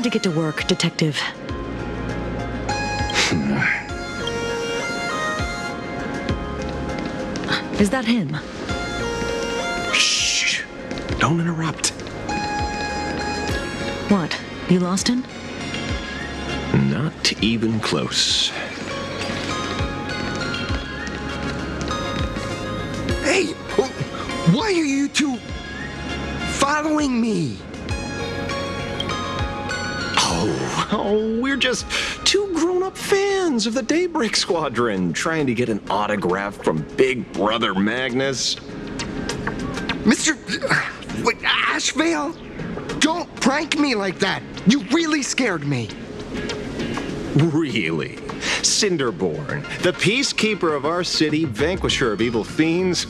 to get to work, Detective. Is that him? Shh! Don't interrupt. What? You lost him? Not even close. Hey! Why are you two following me? Oh, we're just two grown-up fans of the Daybreak Squadron trying to get an autograph from Big Brother Magnus. Mr. Ashvale? Don't prank me like that. You really scared me. Really? Cinderborn, the peacekeeper of our city, vanquisher of evil fiends,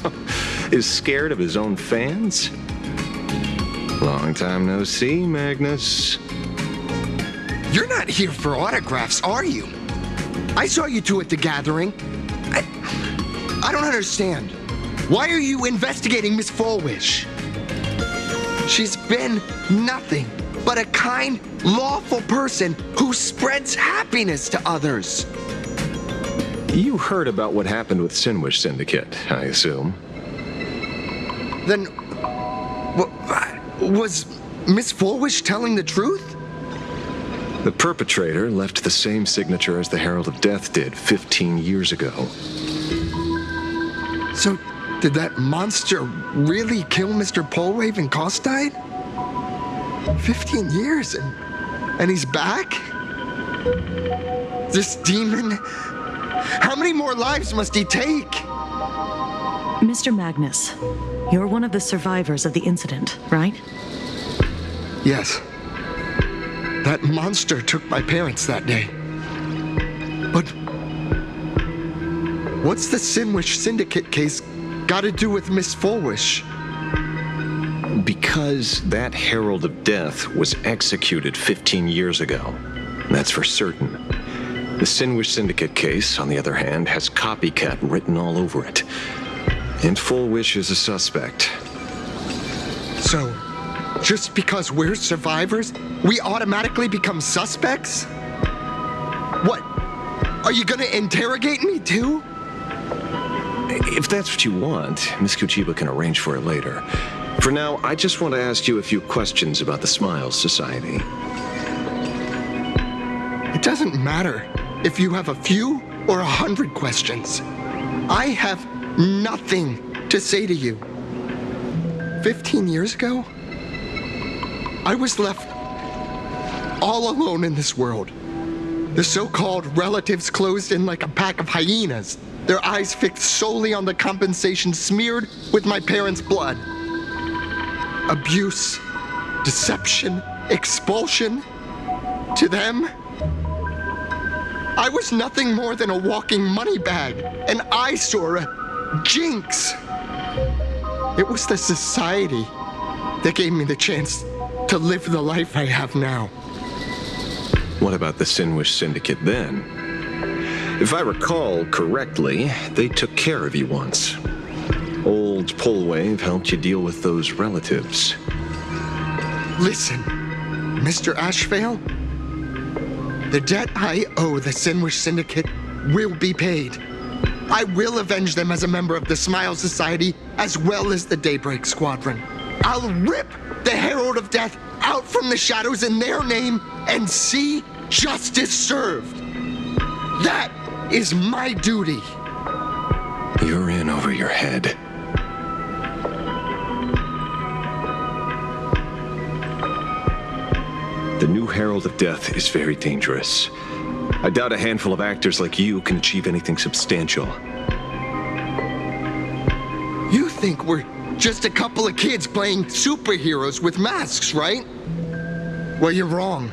is scared of his own fans? Long time no see, Magnus. You're not here for autographs, are you? I saw you two at the gathering. I don't understand. Why are you investigating Miss Fullwish? She's been nothing but a kind, lawful person who spreads happiness to others. You heard about what happened with Sinwish Syndicate, I assume. Then, was Miss Fullwish telling the truth? The perpetrator left the same signature as the Herald of Death did 15 years ago. So, did that monster really kill Mr. Polwave Costide? 15 years and he's back? This demon? How many more lives must he take? Mr. Magnus, you're one of the survivors of the incident, right? Yes. That monster took my parents that day. But what's the Sinwish Syndicate case got to do with Miss Fullwish? Because that Herald of Death was executed 15 years ago. That's for certain. The Sinwish Syndicate case, on the other hand, has copycat written all over it. And Fullwish is a suspect. So, just because we're survivors, we automatically become suspects? What? Are you gonna interrogate me too? If that's what you want, Miss Kuchiba can arrange for it later. For now, I just want to ask you a few questions about the Smiles Society. It doesn't matter if you have a few or 100 questions. I have nothing to say to you. 15 years ago, I was left all alone in this world. The so-called relatives closed in like a pack of hyenas, their eyes fixed solely on the compensation smeared with my parents' blood. Abuse, deception, expulsion. To them, I was nothing more than a walking money bag, an eyesore, a jinx. It was the society that gave me the chance to live the life I have now. What about the Sinwish Syndicate then? If I recall correctly, they took care of you once. Old Polwave helped you deal with those relatives. Listen, Mr. Ashvale, the debt I owe the Sinwish Syndicate will be paid. I will avenge them as a member of the Smile Society as well as the Daybreak Squadron. I'll rip the Herald of Death out from the shadows in their name and see justice served. That is my duty. You're in over your head. The new Herald of Death is very dangerous. I doubt a handful of actors like you can achieve anything substantial. You think we're just a couple of kids playing superheroes with masks, right? Well, you're wrong.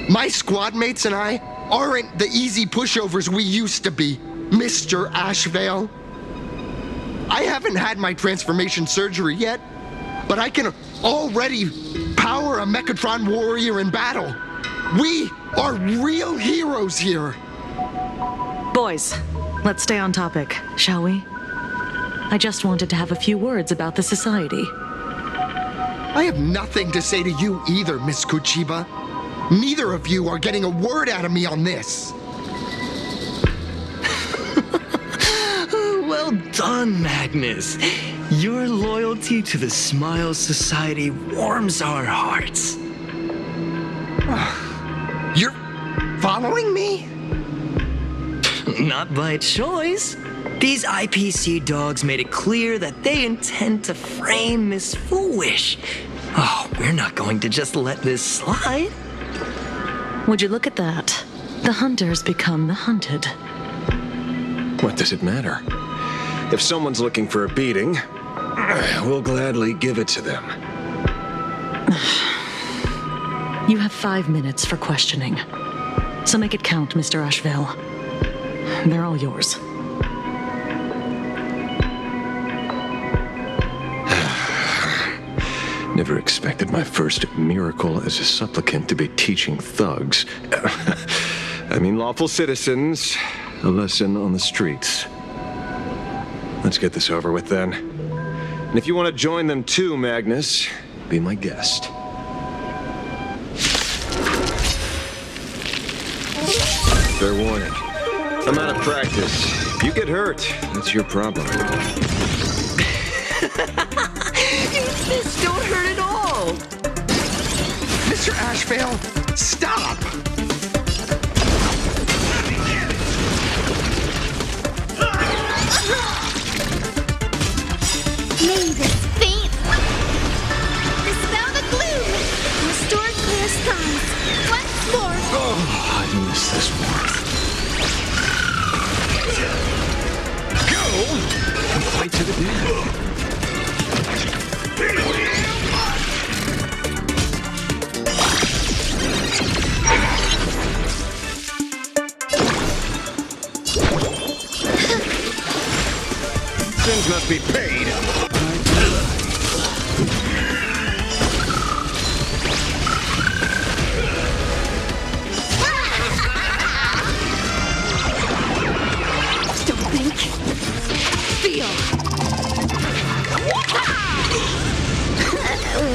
My squad mates and I aren't the easy pushovers we used to be, Mr. Ashvale. I haven't had my transformation surgery yet, but I can already power a Mechatron warrior in battle. We are real heroes here. Boys, let's stay on topic, shall we? I just wanted to have a few words about the society. I have nothing to say to you either, Miss Kuchiba. Neither of you are getting a word out of me on this. Well done, Magnus. Your loyalty to the Smile Society warms our hearts. You're following me? Not by choice. These IPC dogs made it clear that they intend to frame Miss Foolish. Oh, we're not going to just let this slide. Would you look at that? The hunters become the hunted. What does it matter? If someone's looking for a beating, we'll gladly give it to them. You have 5 minutes for questioning. So make it count, Mr. Asheville. They're all yours. Never expected my first miracle as a supplicant to be teaching thugs. Lawful citizens, a lesson on the streets. Let's get this over with then. And if you want to join them too, Magnus, be my guest. Fair warning. I'm out of practice. If you get hurt, that's your problem. This don't hurt at all. Mr. Asheville, stop! May this faint dispel the gloom, restore clear skies. Once more. Oh, I miss this warmth. Go! And fight to the death. Sins must be paid. Don't think. Feel.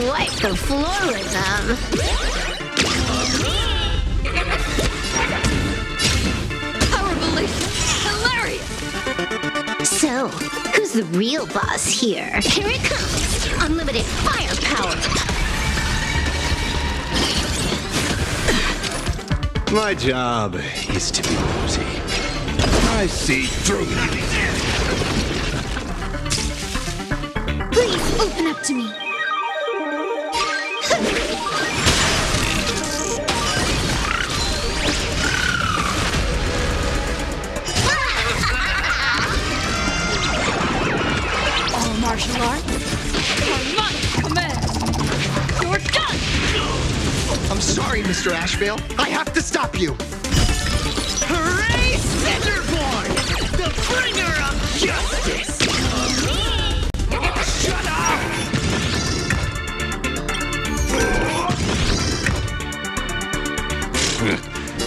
Wipe the floor with them. Power relation. Hilarious. So, who's the real boss here? Here it comes. Unlimited firepower. My job is to be nosy. I see through you. Please open up to me. All martial arts are not command. You're done. I'm sorry, Mr. Asheville. I have to stop you. Hooray, Cinderborn! The bringer of justice! Shut up!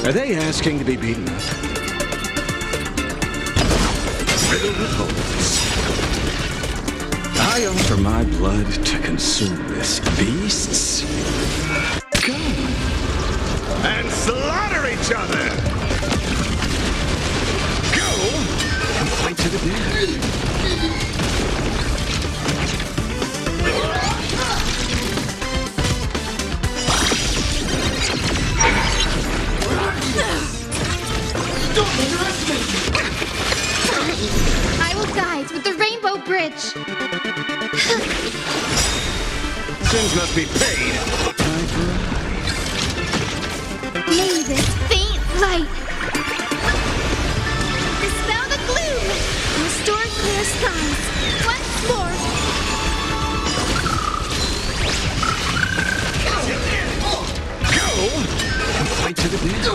Are they asking to be beaten up? Riddled with holes. I offer my blood to consume this, beasts. Come and slaughter each other. Go and fight to the death. I will guide with the Rainbow Bridge. Sins must be paid. May this faint light dispel the gloom, restore clear skies. Once more. Go and fight to the death.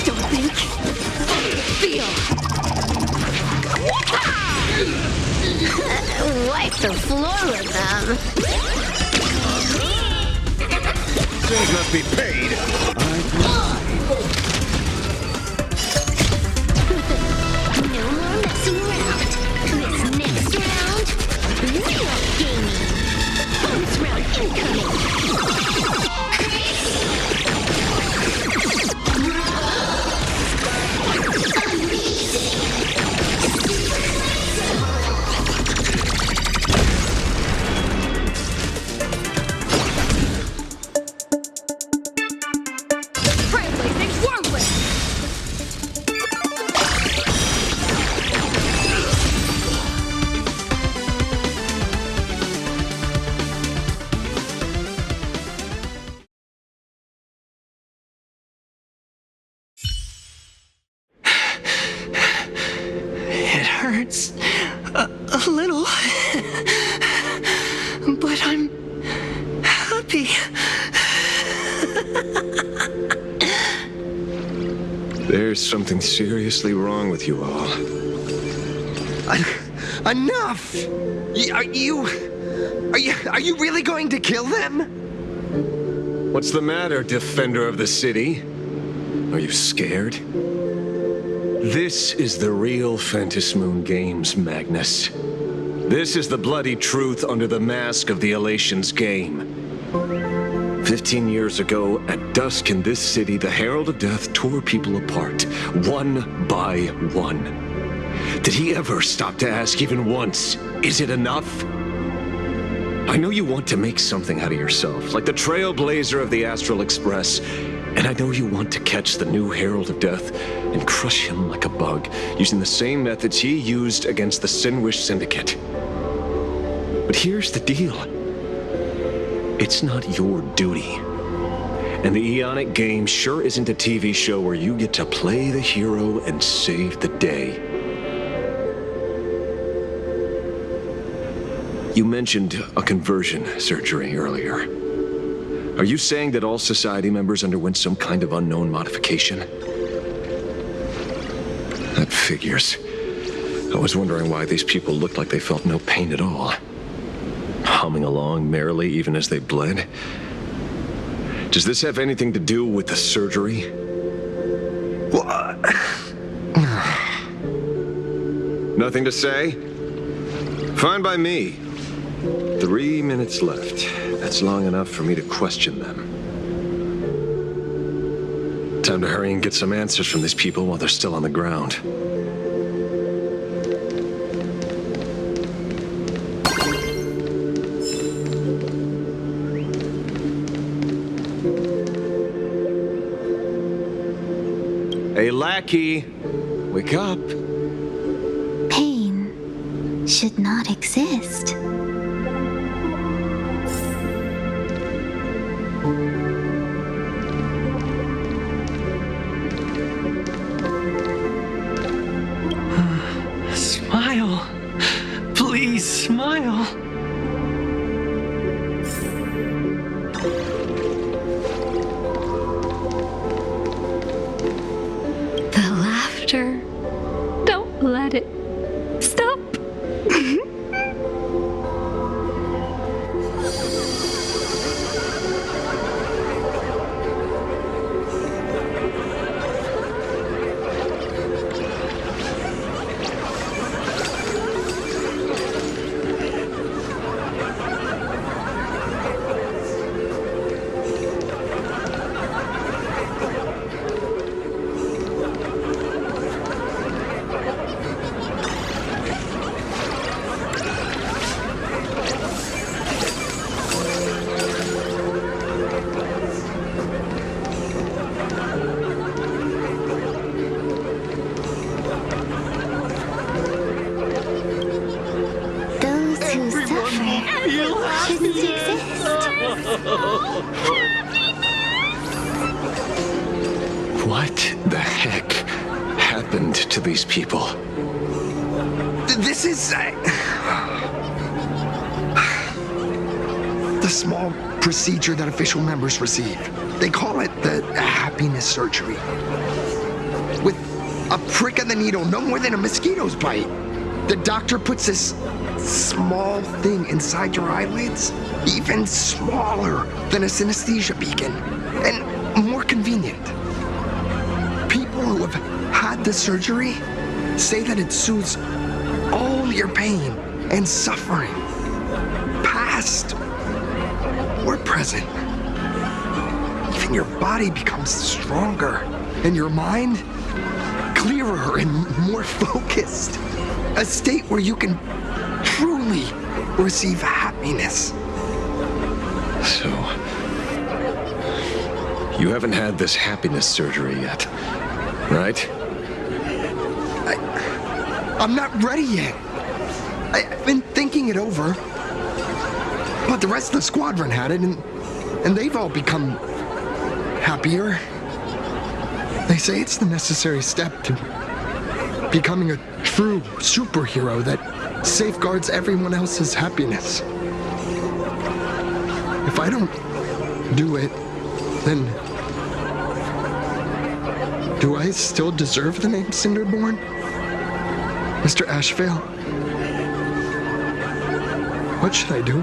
Don't think. Feel. Wipe the floor with them. Sins must be paid. No more messing around. hurts. A little. But I'm happy. There's something seriously wrong with you all. Enough! Are you really going to kill them? What's the matter, defender of the city? Are you scared? This is the real Phantasmoon Games, Magnus. This is the bloody truth under the mask of the Elations game. 15 years ago, at dusk in this city, the Herald of Death tore people apart, one by one. Did he ever stop to ask even once, is it enough? I know you want to make something out of yourself, like the trailblazer of the Astral Express, and I know you want to catch the new Herald of Death and crush him like a bug, using the same methods he used against the Sinwish Syndicate. But here's the deal. It's not your duty. And the Eonic game sure isn't a TV show where you get to play the hero and save the day. You mentioned a conversion surgery earlier. Are you saying that all society members underwent some kind of unknown modification? That figures. I was wondering why these people looked like they felt no pain at all. Humming along merrily even as they bled. Does this have anything to do with the surgery? What? Nothing to say? Fine by me. 3 minutes left. That's long enough for me to question them. Time to hurry and get some answers from these people while they're still on the ground. Hey, lackey, wake up. Pain should not exist. Smile. Please smile. The laughter. Don't let it stop. Those who suffer shouldn't exist. What the heck happened to these people? This is... the small procedure that official members receive. They call it the happiness surgery. With a prick of the needle, no more than a mosquito's bite. The doctor puts this small thing inside your eyelids, even smaller than a synesthesia beacon, and more convenient. People who have had the surgery say that it soothes all your pain and suffering, past or present. Even your body becomes stronger, and your mind clearer and more focused. A state where you can truly receive happiness. So, you haven't had this happiness surgery yet, right? I'm not ready yet. I've been thinking it over. But the rest of the squadron had it, and they've all become happier. They say it's the necessary step to becoming a true superhero that safeguards everyone else's happiness. If I don't do it, then do I still deserve the name Cinderborn? Mr. Ashvale, what should I do?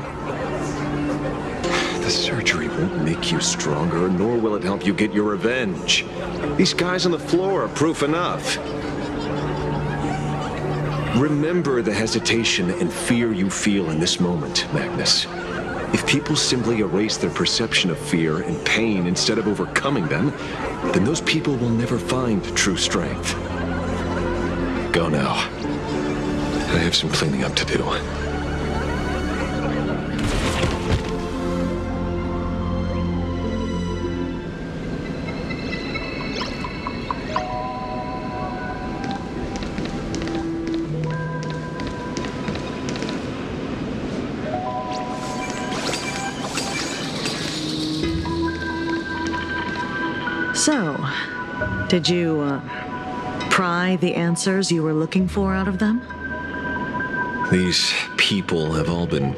The surgery won't make you stronger, nor will it help you get your revenge. These guys on the floor are proof enough. Remember the hesitation and fear you feel in this moment, Magnus. If people simply erase their perception of fear and pain instead of overcoming them, then those people will never find true strength. Go now. I have some cleaning up to do. So, did you, pry the answers you were looking for out of them? These people have all been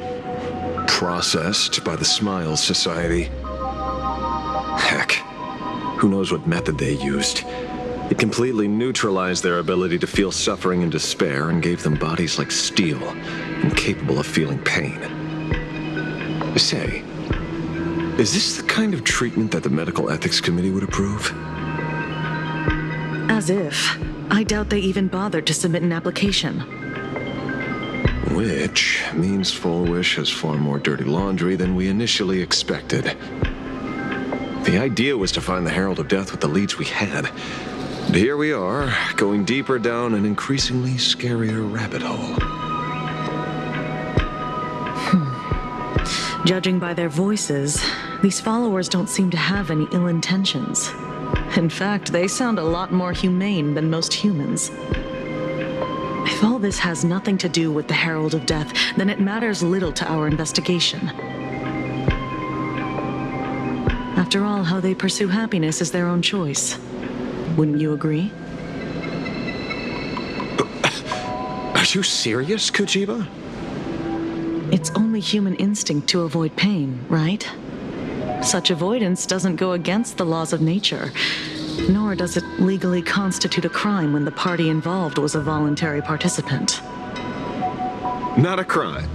processed by the Smiles Society. Heck, who knows what method they used. It completely neutralized their ability to feel suffering and despair and gave them bodies like steel, incapable of feeling pain. Say, is this the kind of treatment that the Medical Ethics Committee would approve? As if. I doubt they even bothered to submit an application. Which means Fullwish has far more dirty laundry than we initially expected. The idea was to find the Herald of Death with the leads we had. And here we are, going deeper down an increasingly scarier rabbit hole. Judging by their voices, these followers don't seem to have any ill intentions. In fact, they sound a lot more humane than most humans. If all this has nothing to do with the Herald of Death, then it matters little to our investigation. After all, how they pursue happiness is their own choice. Wouldn't you agree? Are you serious, Kujiba? It's only human instinct to avoid pain, right? Such avoidance doesn't go against the laws of nature, nor does it legally constitute a crime when the party involved was a voluntary participant. Not a crime.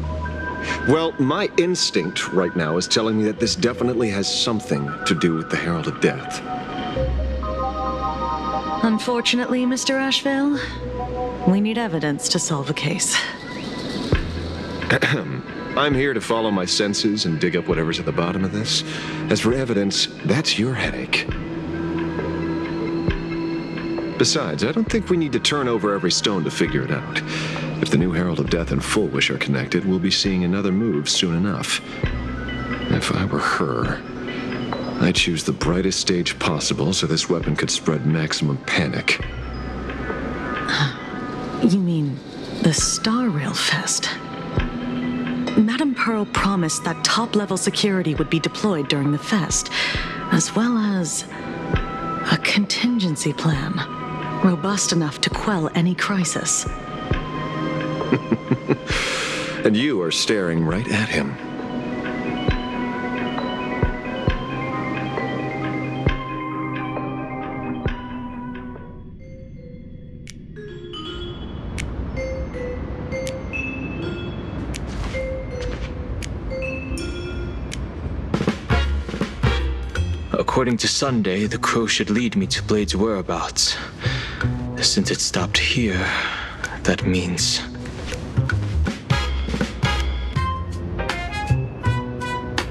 Well, my instinct right now is telling me that this definitely has something to do with the Herald of Death. Unfortunately, Mr. Ashvale, we need evidence to solve a case. I'm here to follow my senses and dig up whatever's at the bottom of this. As for evidence, that's your headache. Besides, I don't think we need to turn over every stone to figure it out. If the new Herald of Death and Fullwish are connected, we'll be seeing another move soon enough. If I were her, I'd choose the brightest stage possible so this weapon could spread maximum panic. You mean the Star Rail Fest? Madame Pearl promised that top-level security would be deployed during the fest, as well as a contingency plan, robust enough to quell any crisis. And you are staring right at him. According to Sunday, the crow should lead me to Blade's whereabouts. Since it stopped here, that means...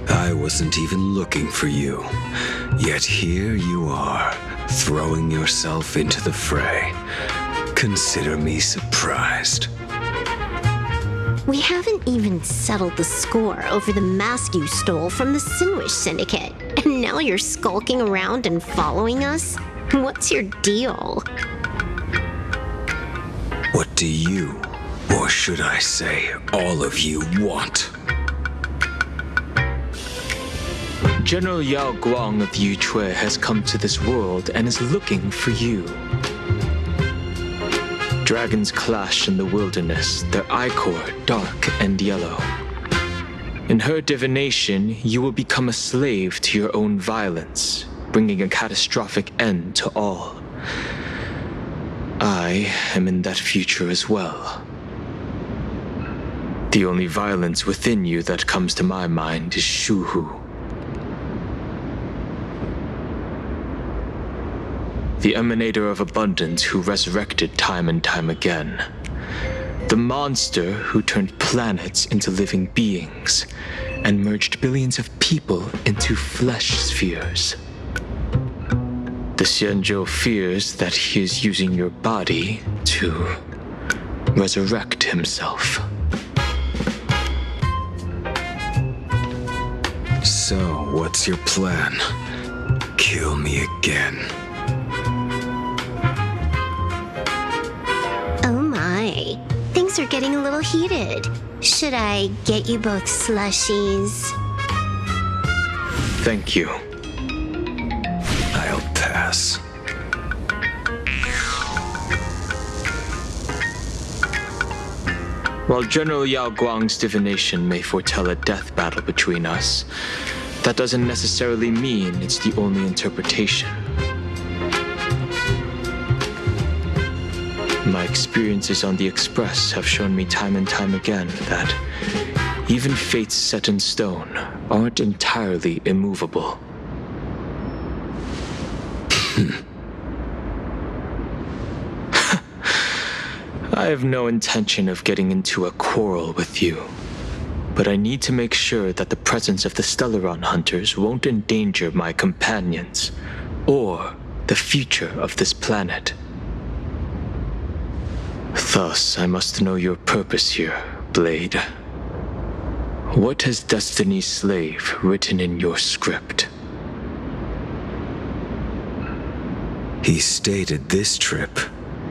I wasn't even looking for you. Yet here you are, throwing yourself into the fray. Consider me surprised. We haven't even settled the score over the mask you stole from the Sinwish Syndicate. And now you're skulking around and following us? What's your deal? What do you, or should I say, all of you, want? General Yao Guang of Yu Chui has come to this world and is looking for you. Dragons clash in the wilderness, their ichor dark and yellow. In her divination, you will become a slave to your own violence, bringing a catastrophic end to all. I am in that future as well. The only violence within you that comes to my mind is Shuhu. The emanator of abundance who resurrected time and time again. The monster who turned planets into living beings and merged billions of people into flesh spheres. The Xianzhou fears that he is using your body to resurrect himself. So, what's your plan? Kill me again. Oh my. Things are getting a little heated. Should I get you both slushies? Thank you. I'll pass. While General Yao Guang's divination may foretell a death battle between us, that doesn't necessarily mean it's the only interpretation. My experiences on the Express have shown me time and time again that even fates set in stone aren't entirely immovable. I have no intention of getting into a quarrel with you, but I need to make sure that the presence of the Stellaron hunters won't endanger my companions or the future of this planet. Thus, I must know your purpose here, Blade. What has Destiny's Slave written in your script? He stated this trip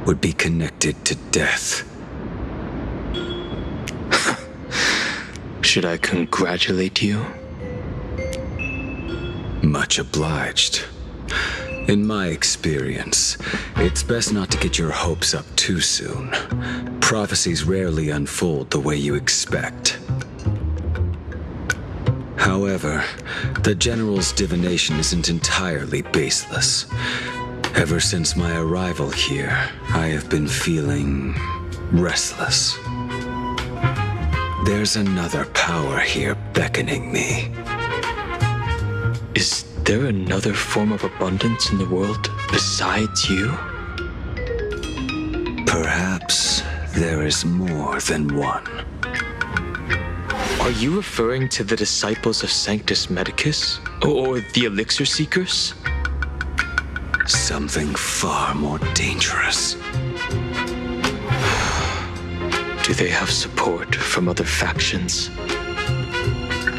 would be connected to death. Should I congratulate you? Much obliged. In my experience, it's best not to get your hopes up too soon. Prophecies rarely unfold the way you expect. However, the General's divination isn't entirely baseless. Ever since my arrival here, I have been feeling restless. There's another power here beckoning me. Is there another form of abundance in the world besides you? Perhaps there is more than one. Are you referring to the disciples of Sanctus Medicus? Or the Elixir Seekers? Something far more dangerous. Do they have support from other factions?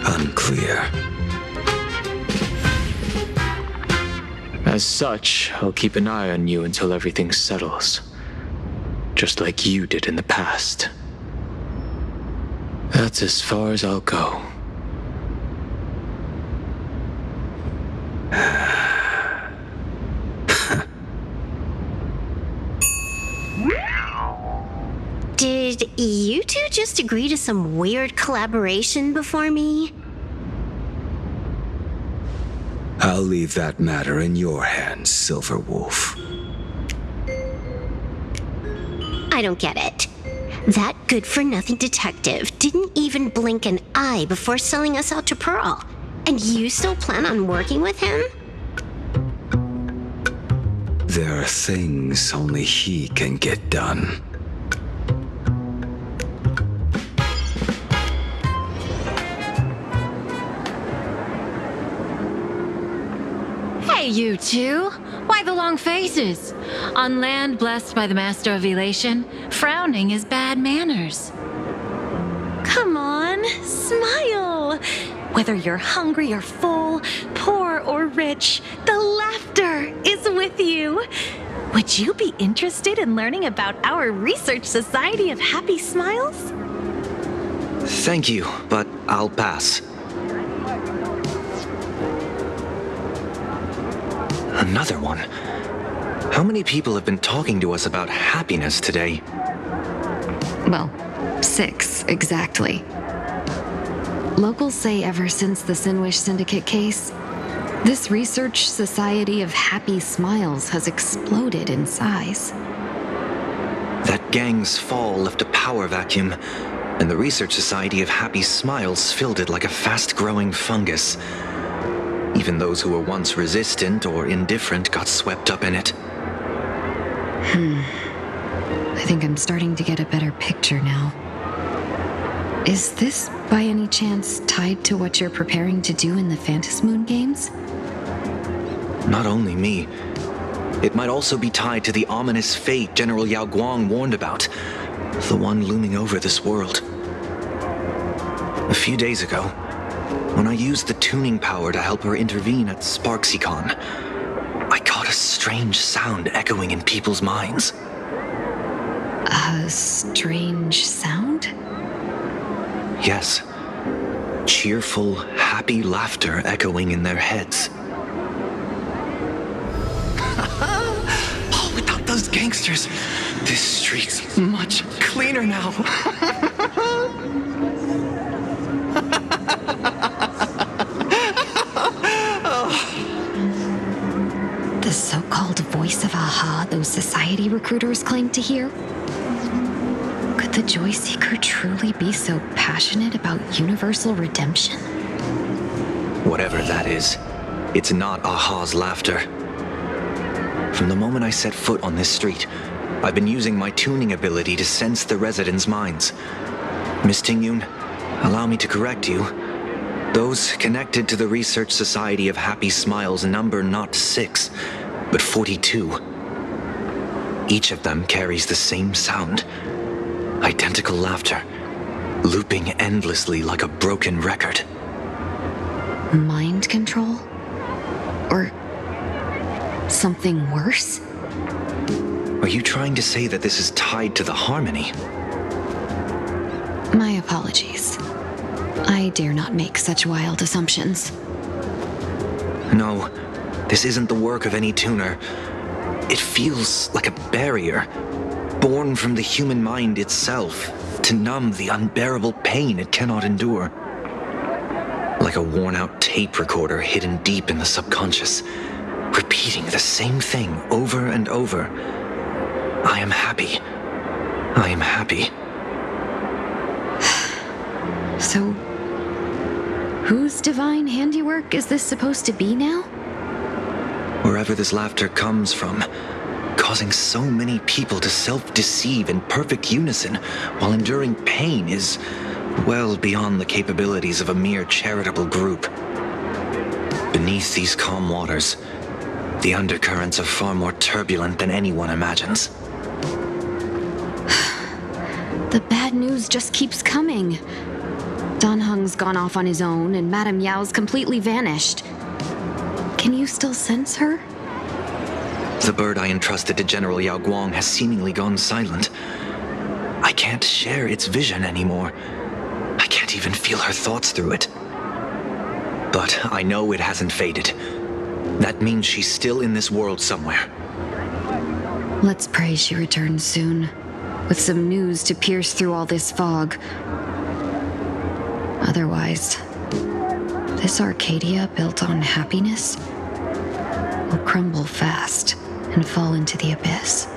Unclear. As such, I'll keep an eye on you until everything settles. Just like you did in the past. That's as far as I'll go. Did you two just agree to some weird collaboration before me? I'll leave that matter in your hands, Silverwolf. I don't get it. That good-for-nothing detective didn't even blink an eye before selling us out to Pearl. And you still plan on working with him? There are things only he can get done. Hey, you two! Why the long faces? On land blessed by the Master of Elation, frowning is bad manners. Come on, smile! Whether you're hungry or full, poor or rich, the laughter is with you. Would you be interested in learning about our Research Society of Happy Smiles? Thank you, but I'll pass. Another one. How many people have been talking to us about happiness today? Well, 6, exactly. Locals say ever since the Sinwish Syndicate case, this research society of happy smiles has exploded in size. That gang's fall left a power vacuum, and the Research Society of Happy Smiles filled it like a fast-growing fungus. Even those who were once resistant or indifferent got swept up in it. I think I'm starting to get a better picture now. Is this, by any chance, tied to what you're preparing to do in the Phantasmoon games? Not only me. It might also be tied to the ominous fate General Yao Guang warned about, the one looming over this world. A few days ago, when I used the tuning power to help her intervene at Sparksycon, I caught a strange sound echoing in people's minds. A strange sound? Yes. Cheerful, happy laughter echoing in their heads. Oh, without those gangsters, this street's much cleaner now. The so-called voice of Aha those society recruiters claim to hear? Could the Joy Seeker truly be so passionate about universal redemption? Whatever that is, it's not Aha's laughter. From the moment I set foot on this street, I've been using my tuning ability to sense the residents' minds. Miss Tingyun, allow me to correct you. Those connected to the Research Society of Happy Smiles number not 6, but 42. Each of them carries the same sound. Identical laughter, looping endlessly like a broken record. Mind control? Or something worse? Are you trying to say that this is tied to the harmony? My apologies. I dare not make such wild assumptions. No, this isn't the work of any tuner. It feels like a barrier, born from the human mind itself, to numb the unbearable pain it cannot endure. Like a worn-out tape recorder hidden deep in the subconscious, repeating the same thing over and over. I am happy. I am happy. So, whose divine handiwork is this supposed to be now? Wherever this laughter comes from, causing so many people to self-deceive in perfect unison while enduring pain is well beyond the capabilities of a mere charitable group. Beneath these calm waters, the undercurrents are far more turbulent than anyone imagines. The bad news just keeps coming. Dan Heng's gone off on his own, and Madame Yao's completely vanished. Can you still sense her? The bird I entrusted to General Yao Guang has seemingly gone silent. I can't share its vision anymore. I can't even feel her thoughts through it. But I know it hasn't faded. That means she's still in this world somewhere. Let's pray she returns soon, with some news to pierce through all this fog. Otherwise, this Arcadia built on happiness will crumble fast and fall into the abyss.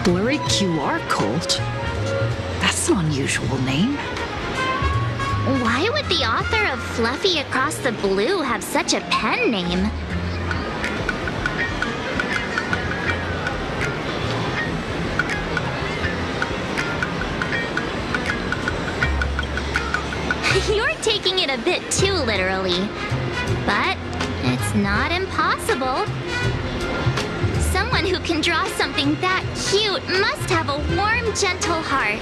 Blurry QR Cult? That's an unusual name. Why would the author of Fluffy Across the Blue have such a pen name? You're taking it a bit too literally. But it's not impossible. Someone who can draw something that cute must have a warm, gentle heart.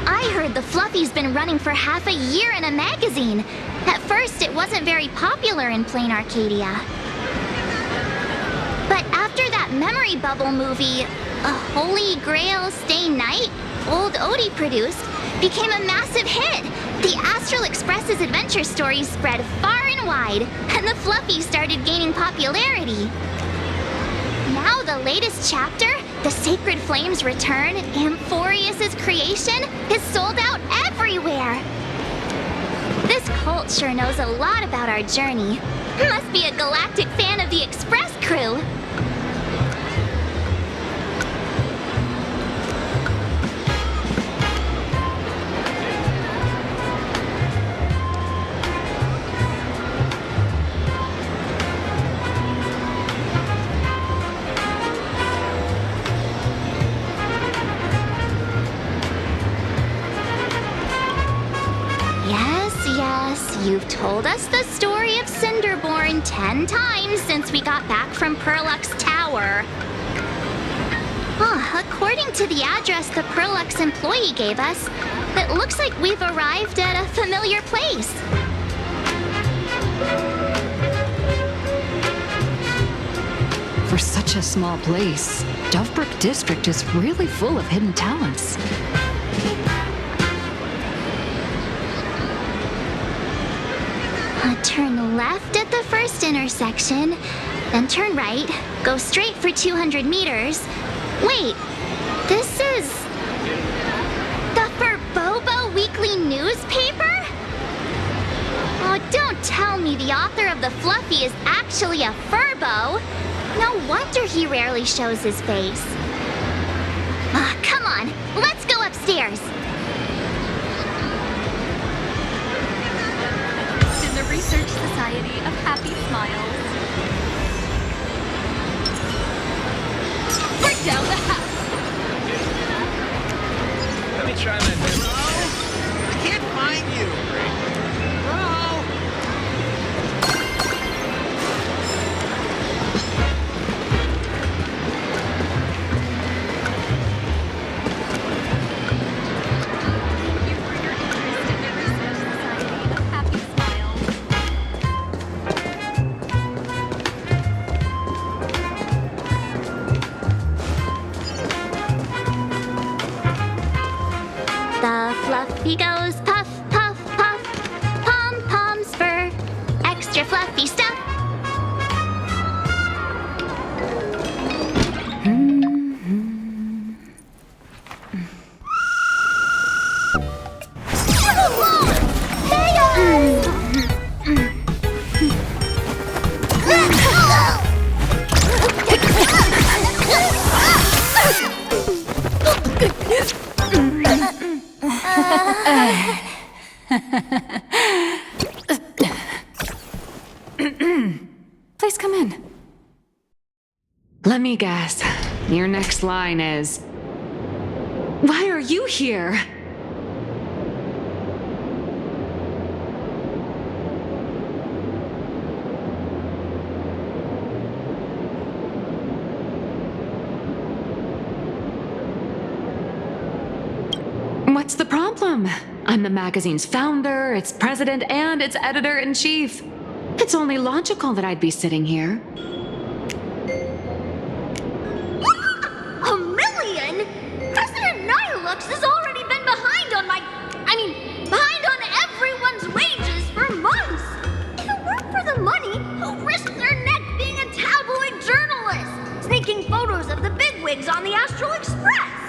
I heard the Fluffy's been running for half a year in a magazine. At first, it wasn't very popular in Planarcadia. But after after that memory bubble movie, A Holy Grail Stay Night, old Odie produced, became a massive hit. The Astral Express's adventure stories spread far and wide, and the Fluffy started gaining popularity. Now the latest chapter, The Sacred Flames Return, Amphorius's creation, is sold out everywhere. This cult sure knows a lot about our journey. Must be a galactic fan of the Express crew. You've told us the story of Cinderborn 10 times since we got back from Perlux Tower. According to the address the Perlux employee gave us, it looks like we've arrived at a familiar place. For such a small place, Dovebrook District is really full of hidden talents. Turn left at the first intersection, then turn right, go straight for 200 meters. Wait, this is the Furbobo Weekly newspaper? Oh, don't tell me the author of the Fluffy is actually a Furbo. No wonder he rarely shows his face. Come on, let's go upstairs. In the Research Society of Happy Smiles. Break down the house! Let me try my best. Bro? I can't find you! Bro! Thank you for your interest in the Research Society of Happy Smiles. The Fluffy goes puff, puff, puff. Pom-poms for extra fluffy stuff. Please come in. Let me guess. Your next line is, "Why are you here?" What's the problem? I'm the magazine's founder, its president, and its editor-in-chief. It's only logical that I'd be sitting here. A million? President Nihilux has already been behind on behind on everyone's wages for months. If it weren't for the money, who'd risk their neck being a tabloid journalist, sneaking photos of the bigwigs on the Astral Express?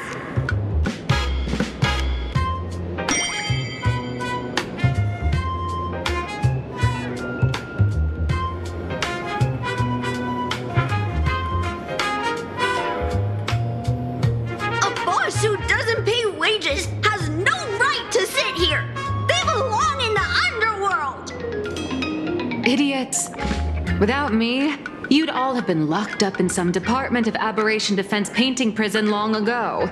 Who doesn't pay wages has no right to sit here. They belong in the underworld. Idiots. Without me, you'd all have been locked up in some Department of Aberration Defense painting prison long ago.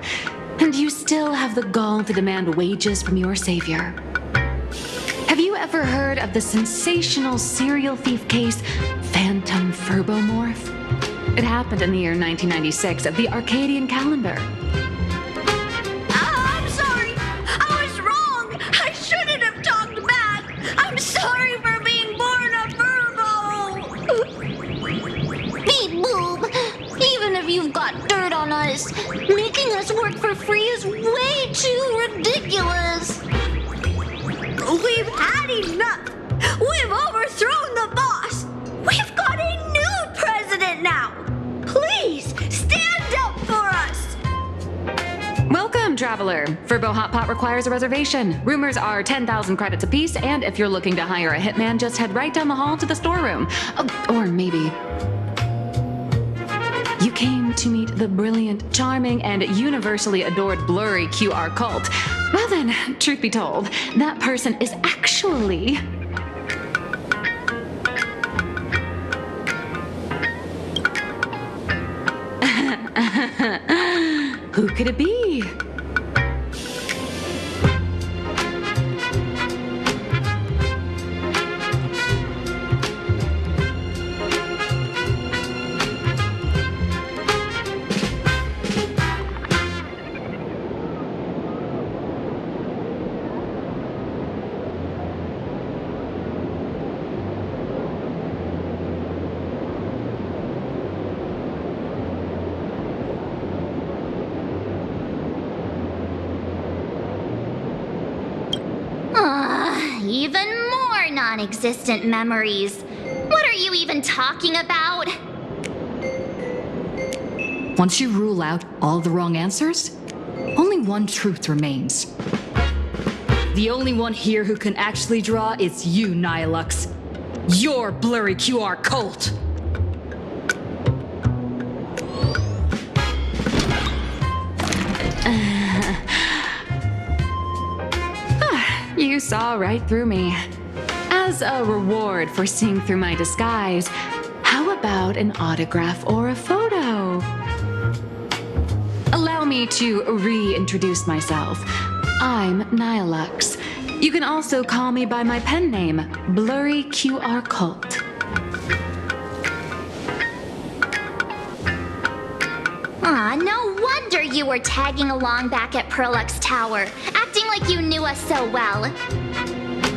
And you still have the gall to demand wages from your savior. Have you ever heard of the sensational serial thief case, Phantom Furbomorph? It happened in the year 1996 of the Arcadian calendar. I'm sorry. I was wrong. I shouldn't have talked back. I'm sorry for being born a Virgo. Beep boop. Even for free is way too ridiculous. We've had enough. We've overthrown the boss. We've got a new president now. Please stand up for us. Welcome, traveler. Furbo Hot Pot requires a reservation. Rumors are 10,000 credits apiece, and if you're looking to hire a hitman, just head right down the hall to the storeroom. Oh, or maybe... You came to meet the brilliant, charming, and universally adored blurry QR cult. Well then, truth be told, that person is actually... Who could it be? Even more non-existent memories. What are you even talking about? Once you rule out all the wrong answers, only one truth remains. The only one here who can actually draw is you, Nihilux. Your blurry QR cult. You saw right through me. As a reward for seeing through my disguise, how about an autograph or a photo? Allow me to reintroduce myself. I'm Nihilux. You can also call me by my pen name, Blurry QR Cult. Aw, no wonder you were tagging along back at Perlux Tower, acting like you knew us so well.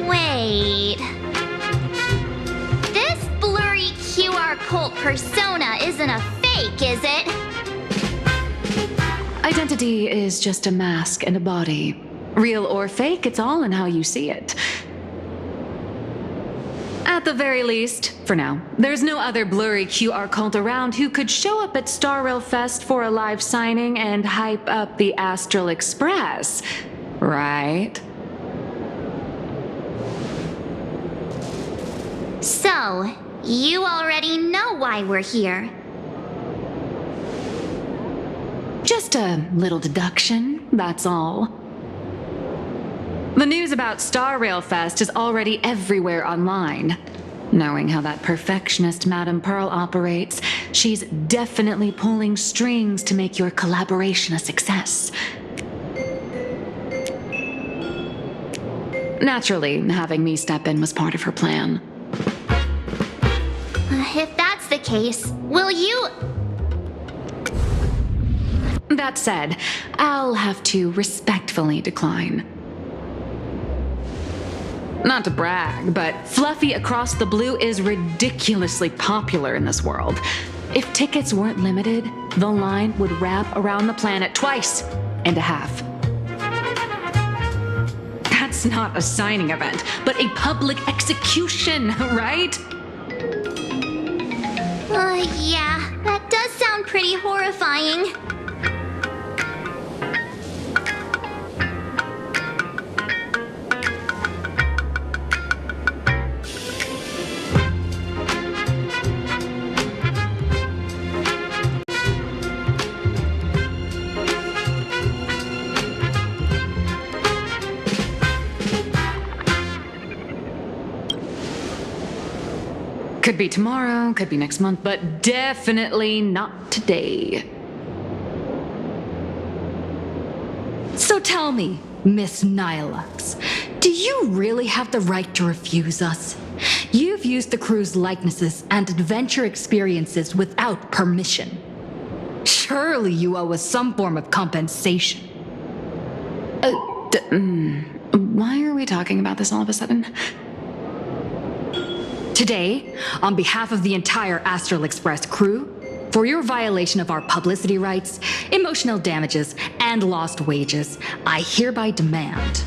Wait. This blurry QR cult persona isn't a fake, is it? Identity is just a mask and a body. Real or fake, it's all in how you see it. At the very least, for now, there's no other blurry QR cult around who could show up at Star Rail Fest for a live signing and hype up the Astral Express, right? So, you already know why we're here. Just a little deduction, that's all. The news about Star Rail Fest is already everywhere online. Knowing how that perfectionist Madame Pearl operates, she's definitely pulling strings to make your collaboration a success. Naturally, having me step in was part of her plan. If that's the case, will you... That said, I'll have to respectfully decline. Not to brag, but Fluffy Across the Blue is ridiculously popular in this world. If tickets weren't limited, the line would wrap around the planet twice and a half. That's not a signing event, but a public execution, right? Yeah, that does sound pretty horrifying. Could be tomorrow, could be next month, but definitely not today. So tell me, Miss Nihilux, do you really have the right to refuse us? You've used the crew's likenesses and adventure experiences without permission. Surely you owe us some form of compensation. Why are we talking about this all of a sudden? Today, on behalf of the entire Astral Express crew, for your violation of our publicity rights, emotional damages, and and lost wages, I hereby demand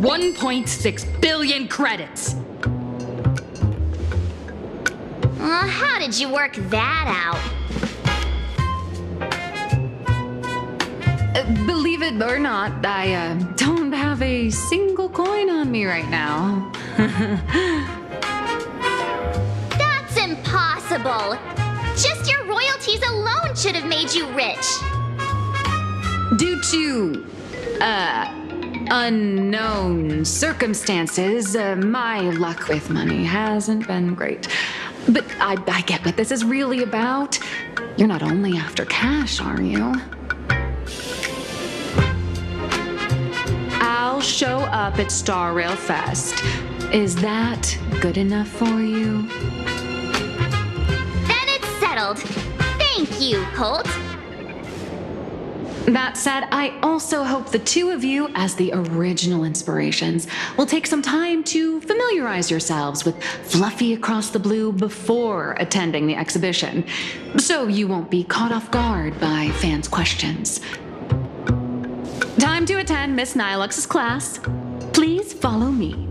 1.6 billion credits. How did you work that out? Believe it or not, I don't have a single coin on me right now. That's impossible. Just your royalties alone should have made you rich. Due to, unknown circumstances, my luck with money hasn't been great. But I get what this is really about. You're not only after cash, are you? I'll show up at Star Rail Fest. Is that good enough for you? Then it's settled. Thank you, Colt. That said, I also hope the two of you, as the original inspirations, will take some time to familiarize yourselves with Fluffy Across the Blue before attending the exhibition, so you won't be caught off guard by fans' questions. Time to attend Miss Nilux's class. Please follow me.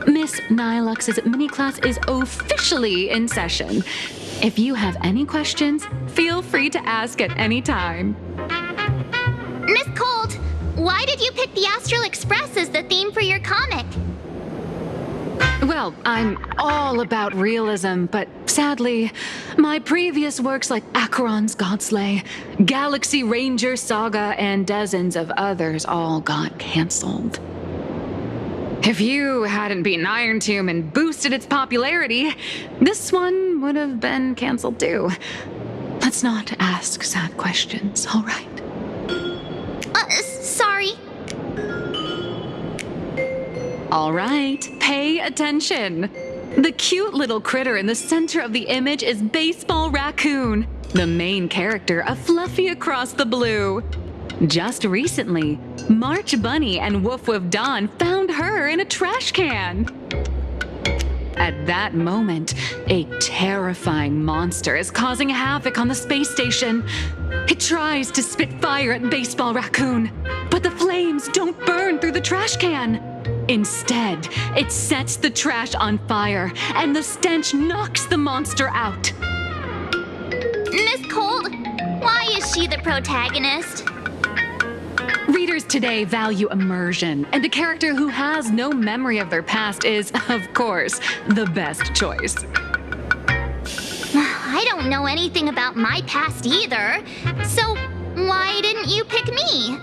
Miss Nilux's mini class is officially in session. If you have any questions, feel free to ask at any time. Miss Colt, why did you pick the Astral Express as the theme for your comic? Well, I'm all about realism, but sadly, my previous works like Acheron's Godslay, Galaxy Ranger Saga, and dozens of others all got canceled. If you hadn't beaten Iron Tomb and boosted its popularity, this one would have been canceled too. Let's not ask sad questions, all right? Sorry. All right, pay attention. The cute little critter in the center of the image is Baseball Raccoon, the main character of Fluffy Across the Blue. Just recently, March Bunny and Woof Woof Dawn found her in a trash can. At that moment, a terrifying monster is causing havoc on the space station. It tries to spit fire at Baseball Raccoon, but the flames don't burn through the trash can. Instead, it sets the trash on fire, and the stench knocks the monster out. Miss Colt, why is she the protagonist? Readers today value immersion, and a character who has no memory of their past is, of course, the best choice. I don't know anything about my past either, so why didn't you pick me?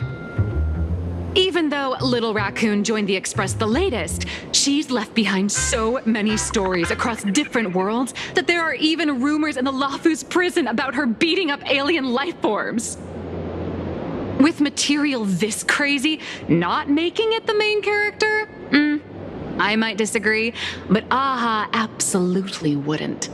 Even though Little Raccoon joined the Express the latest, she's left behind so many stories across different worlds that there are even rumors in the Lafu's prison about her beating up alien life forms. With material this crazy, not making it the main character? I might disagree, but Aha absolutely wouldn't.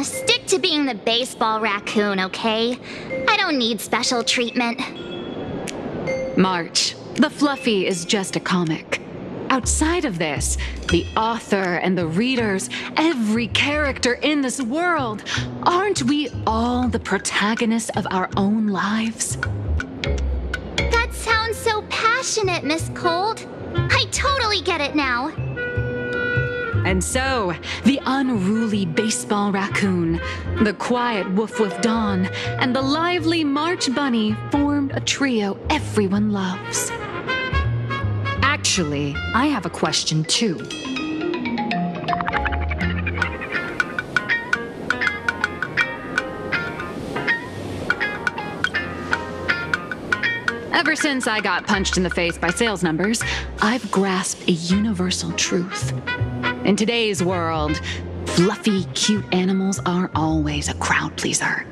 Stick to being the Baseball Raccoon, okay? I don't need special treatment. March, the Fluffy is just a comic. Outside of this, the author and the readers, every character in this world, aren't we all the protagonists of our own lives? That sounds so passionate, Miss Colt. I totally get it now. And so, the unruly baseball raccoon, the quiet woof woof Dawn, and the lively March Bunny formed a trio everyone loves. Actually, I have a question too. Ever since I got punched in the face by sales numbers, I've grasped a universal truth. In today's world, fluffy, cute animals aren't always a crowd pleaser.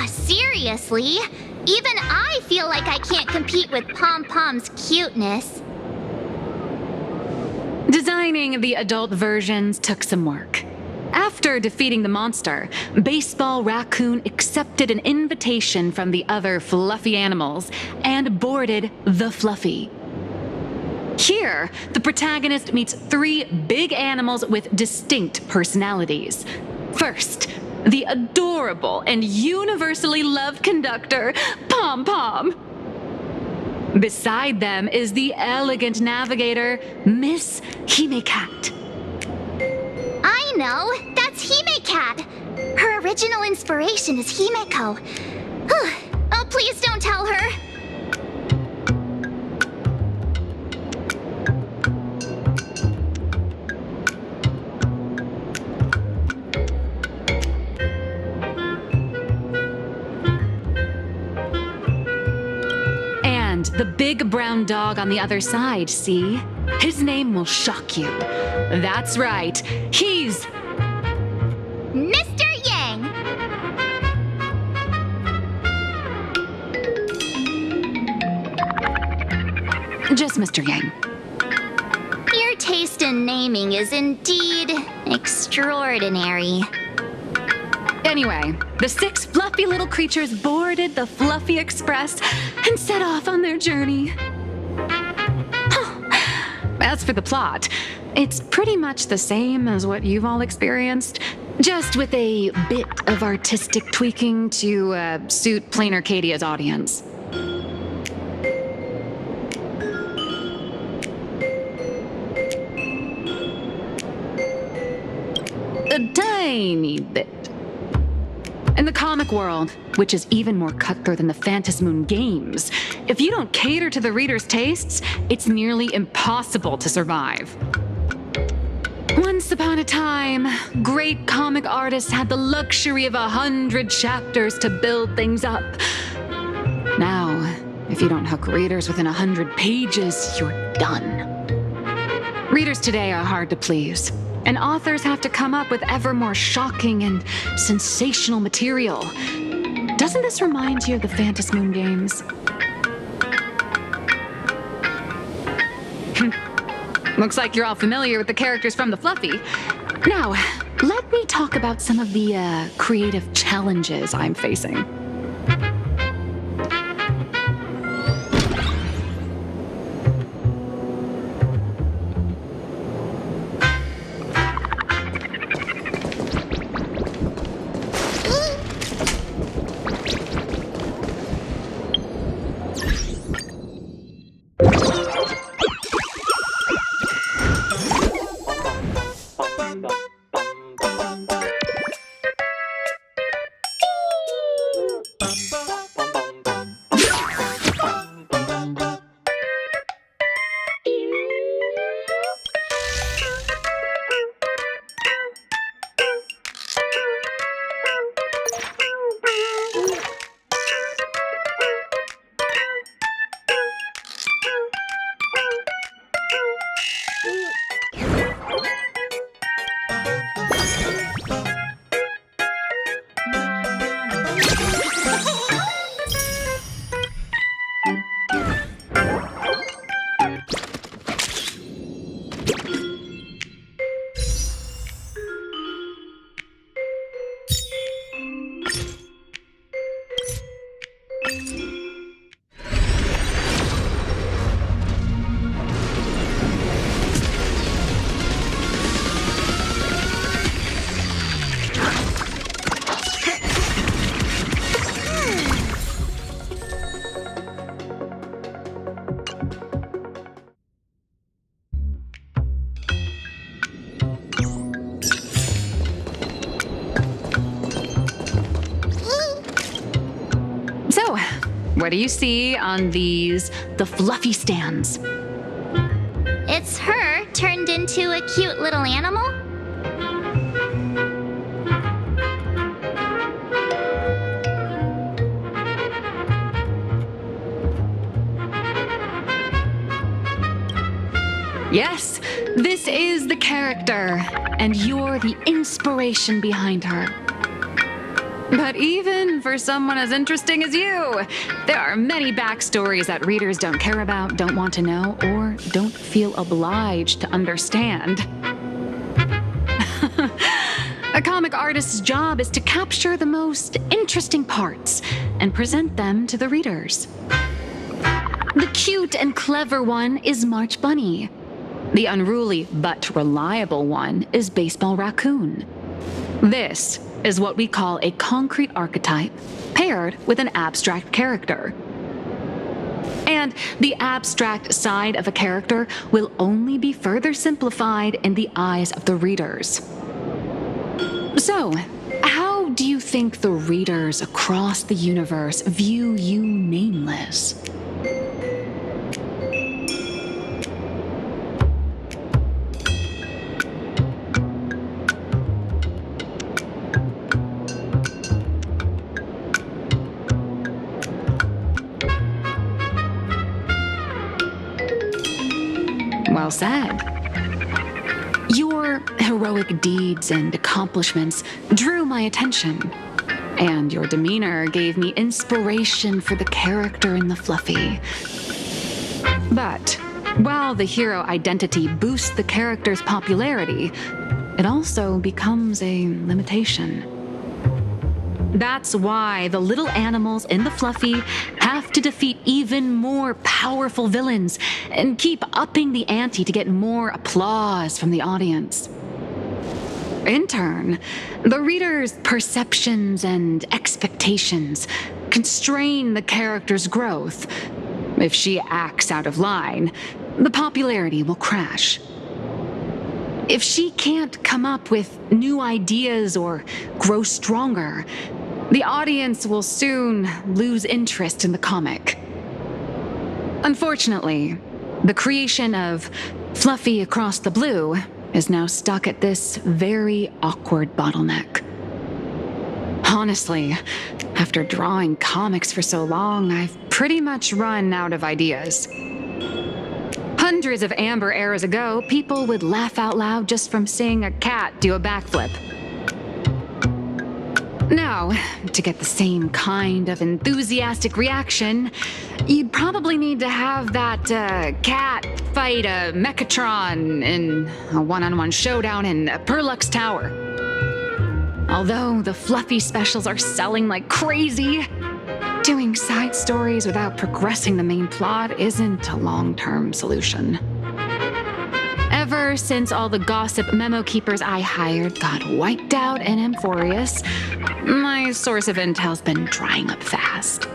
Seriously? Even I feel like I can't compete with Pom Pom's cuteness. Designing the adult versions took some work. After defeating the monster, Baseball Raccoon accepted an invitation from the other fluffy animals and boarded the Fluffy. Here, the protagonist meets 3 big animals with distinct personalities. First, the adorable and universally loved conductor, Pom Pom. Beside them is the elegant navigator, Miss Hime-Cat. I know! That's Hime-Cat! Her original inspiration is Himeko. Oh, please don't tell her! And the big brown dog on the other side, see? His name will shock you. That's right, he's Mr. Yang! just Mr. Yang. Your taste in naming is indeed extraordinary. Anyway, the 6 fluffy little creatures boarded the Fluffy Express and set off on their journey. As for the plot, it's pretty much the same as what you've all experienced, just with a bit of artistic tweaking to suit Planarcadia's audience. A tiny bit. In the comic world, which is even more cutthroat than the Phantasmoon games, if you don't cater to the reader's tastes, it's nearly impossible to survive. Once upon a time, great comic artists had the luxury of 100 chapters to build things up. Now, if you don't hook readers within 100 pages, you're done. Readers today are hard to please, and authors have to come up with ever more shocking and sensational material. Doesn't this remind you of the Phantasmoon games? Looks like you're all familiar with the characters from the Fluffy. Now, let me talk about some of the creative challenges I'm facing. What do you see on the fluffy stands? It's her turned into a cute little animal? Yes, this is the character, and you're the inspiration behind her. But even for someone as interesting as you, there are many backstories that readers don't care about, don't want to know, or don't feel obliged to understand. A comic artist's job is to capture the most interesting parts and present them to the readers. The cute and clever one is March Bunny. The unruly but reliable one is Baseball Raccoon. This is what we call a concrete archetype paired with an abstract character. And the abstract side of a character will only be further simplified in the eyes of the readers. So, how do you think the readers across the universe view you nameless? Well said. Your heroic deeds and accomplishments drew my attention, and your demeanor gave me inspiration for the character in the fluffy. But while the hero identity boosts the character's popularity, it also becomes a limitation. That's why the little animals in the fluffy have to defeat even more powerful villains and keep upping the ante to get more applause from the audience. In turn, the reader's perceptions and expectations constrain the character's growth. If she acts out of line, the popularity will crash. If she can't come up with new ideas or grow stronger, the audience will soon lose interest in the comic. Unfortunately, the creation of Fluffy Across the Blue is now stuck at this very awkward bottleneck. Honestly, after drawing comics for so long, I've pretty much run out of ideas. Hundreds of Amber eras ago, people would laugh out loud just from seeing a cat do a backflip. Now, to get the same kind of enthusiastic reaction, you'd probably need to have that cat fight a Mechatron in a one-on-one showdown in Perlux Tower. Although the fluffy specials are selling like crazy, doing side stories without progressing the main plot isn't a long-term solution. Ever since all the gossip memo keepers I hired got wiped out in Amphorius, my source of intel's been drying up fast.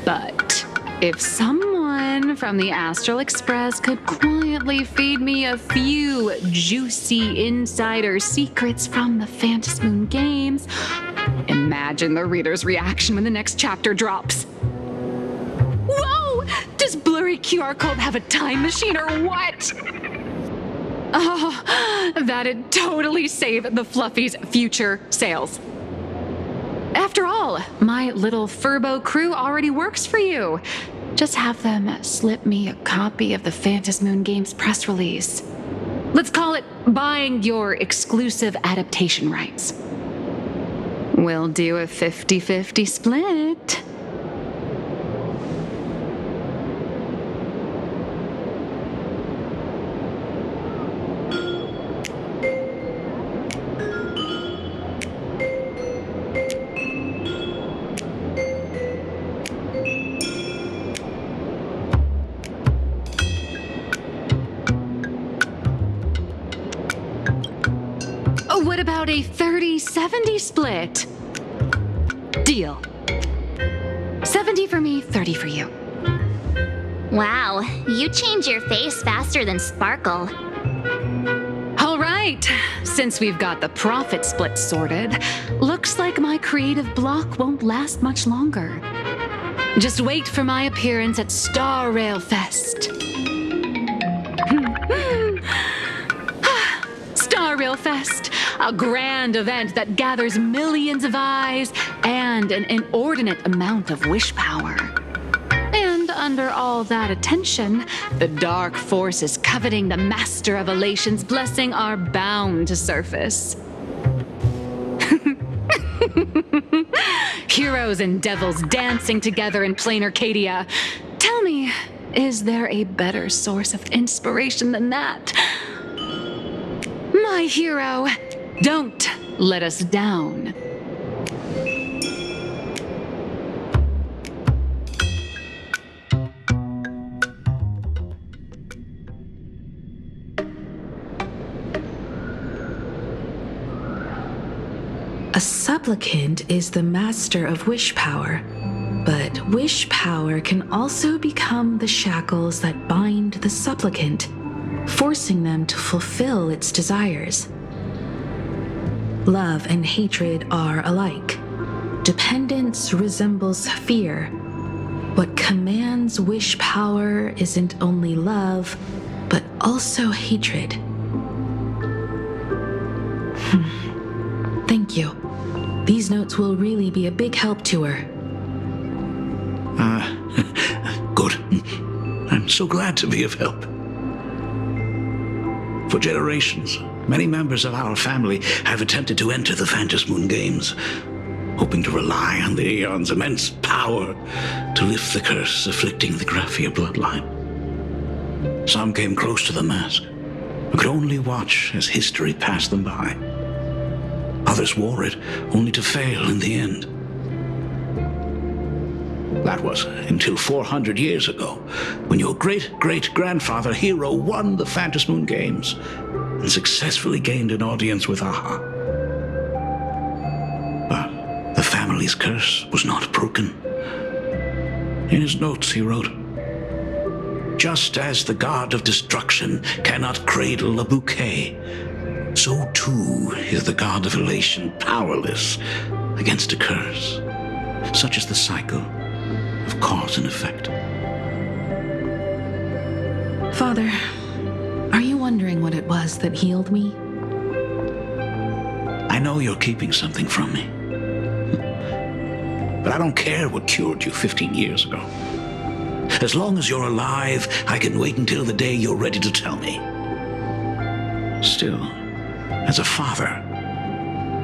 But if someone from the Astral Express could quietly feed me a few juicy insider secrets from the Phantasmoon games, imagine the reader's reaction when the next chapter drops. Whoa! Does Blurry QR Code have a time machine or what? Oh, that'd totally save the Fluffy's future sales. After all, my little Furbo crew already works for you. Just have them slip me a copy of the Phantasmoon Games press release. Let's call it buying your exclusive adaptation rights. We'll do a 50-50 split. What about a 30-70 split? Deal. 70 for me, 30 for you. Wow, you change your face faster than Sparkle. All right, since we've got the profit split sorted, looks like my creative block won't last much longer. Just wait for my appearance at Star Rail Fest. Star Rail Fest, a grand event that gathers millions of eyes and an inordinate amount of wish power. And under all that attention, the dark forces coveting the Master of Elation's blessing are bound to surface. Heroes and devils dancing together in Planarcadia. Tell me, is there a better source of inspiration than that? My hero, don't let us down. A supplicant is the master of wish power, but wish power can also become the shackles that bind the supplicant, forcing them to fulfill its desires. Love and hatred are alike. Dependence resembles fear. What commands wish power isn't only love, but also hatred. Thank you. These notes will really be a big help to her. Good. I'm so glad to be of help. For generations, many members of our family have attempted to enter the Phantasmoon Games, hoping to rely on the Aeon's immense power to lift the curse afflicting the Graphia bloodline. Some came close to the mask, but could only watch as history passed them by. Others wore it, only to fail in the end. That was until 400 years ago, when your great-great-grandfather Hero won the Phantasmoon Games and successfully gained an audience with Aha. But the family's curse was not broken. In his notes he wrote, "Just as the god of destruction cannot cradle a bouquet, so too is the god of elation powerless against a curse. Such is the cycle of cause and effect." Father, are you wondering what it was that healed me? I know you're keeping something from me. But I don't care what cured you 15 years ago. As long as you're alive, I can wait until the day you're ready to tell me. Still, as a father,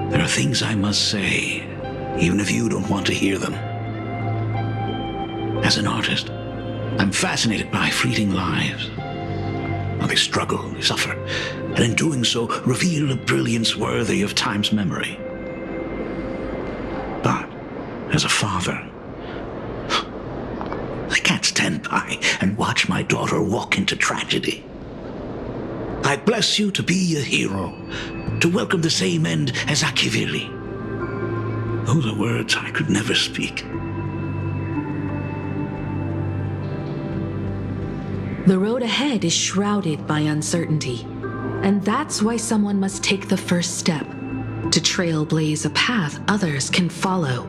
there are things I must say, even if you don't want to hear them. As an artist, I'm fascinated by fleeting lives. How they struggle, they suffer, and in doing so, reveal a brilliance worthy of time's memory. But, as a father, I can't stand by and watch my daughter walk into tragedy. I bless you to be a hero, to welcome the same end as Akivili. Those are words I could never speak. The road ahead is shrouded by uncertainty, and that's why someone must take the first step, to trailblaze a path others can follow.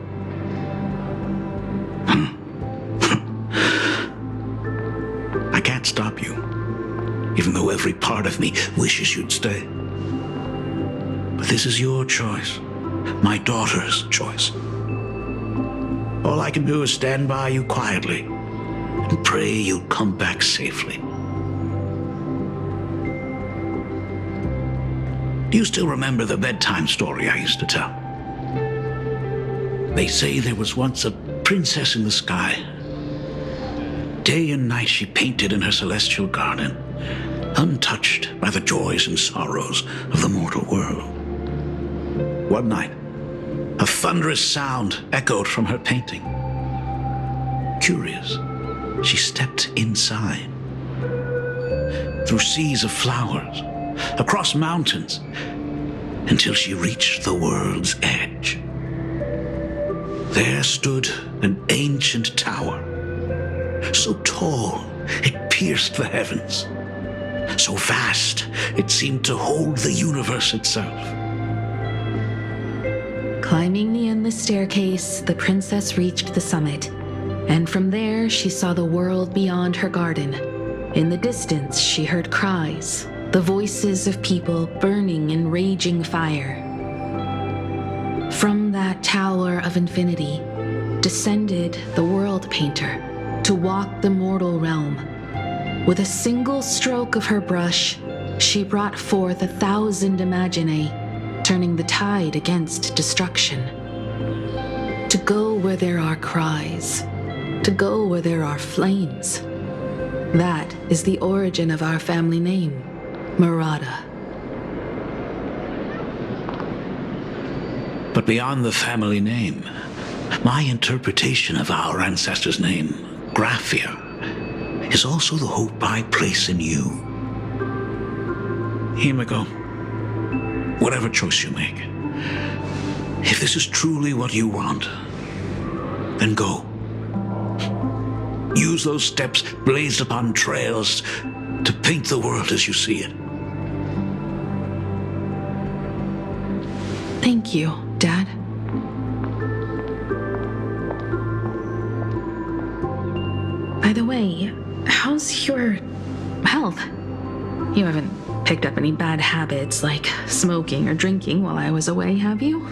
I can't stop you, even though every part of me wishes you'd stay. But this is your choice, my daughter's choice. All I can do is stand by you quietly and pray you'll come back safely. Do you still remember the bedtime story I used to tell? They say there was once a princess in the sky. Day and night she painted in her celestial garden, untouched by the joys and sorrows of the mortal world. One night, a thunderous sound echoed from her painting. Curious, she stepped inside. Through seas of flowers, across mountains, until she reached the world's edge. There stood an ancient tower, so tall it pierced the heavens, so vast it seemed to hold the universe itself. Climbing the endless staircase, the princess reached the summit. And from there, she saw the world beyond her garden. In the distance, she heard cries, the voices of people burning in raging fire. From that tower of infinity descended the world painter to walk the mortal realm. With a single stroke of her brush, she brought forth 1,000 imaginae, turning the tide against destruction. To go where there are cries, to go where there are flames. That is the origin of our family name, Murata. But beyond the family name, my interpretation of our ancestor's name, Graphia, is also the hope I place in you. Himiko, whatever choice you make, if this is truly what you want, then go. Use those steps blazed upon trails to paint the world as you see it. Thank you, Dad. By the way, how's your health? You haven't picked up any bad habits like smoking or drinking while I was away, have you?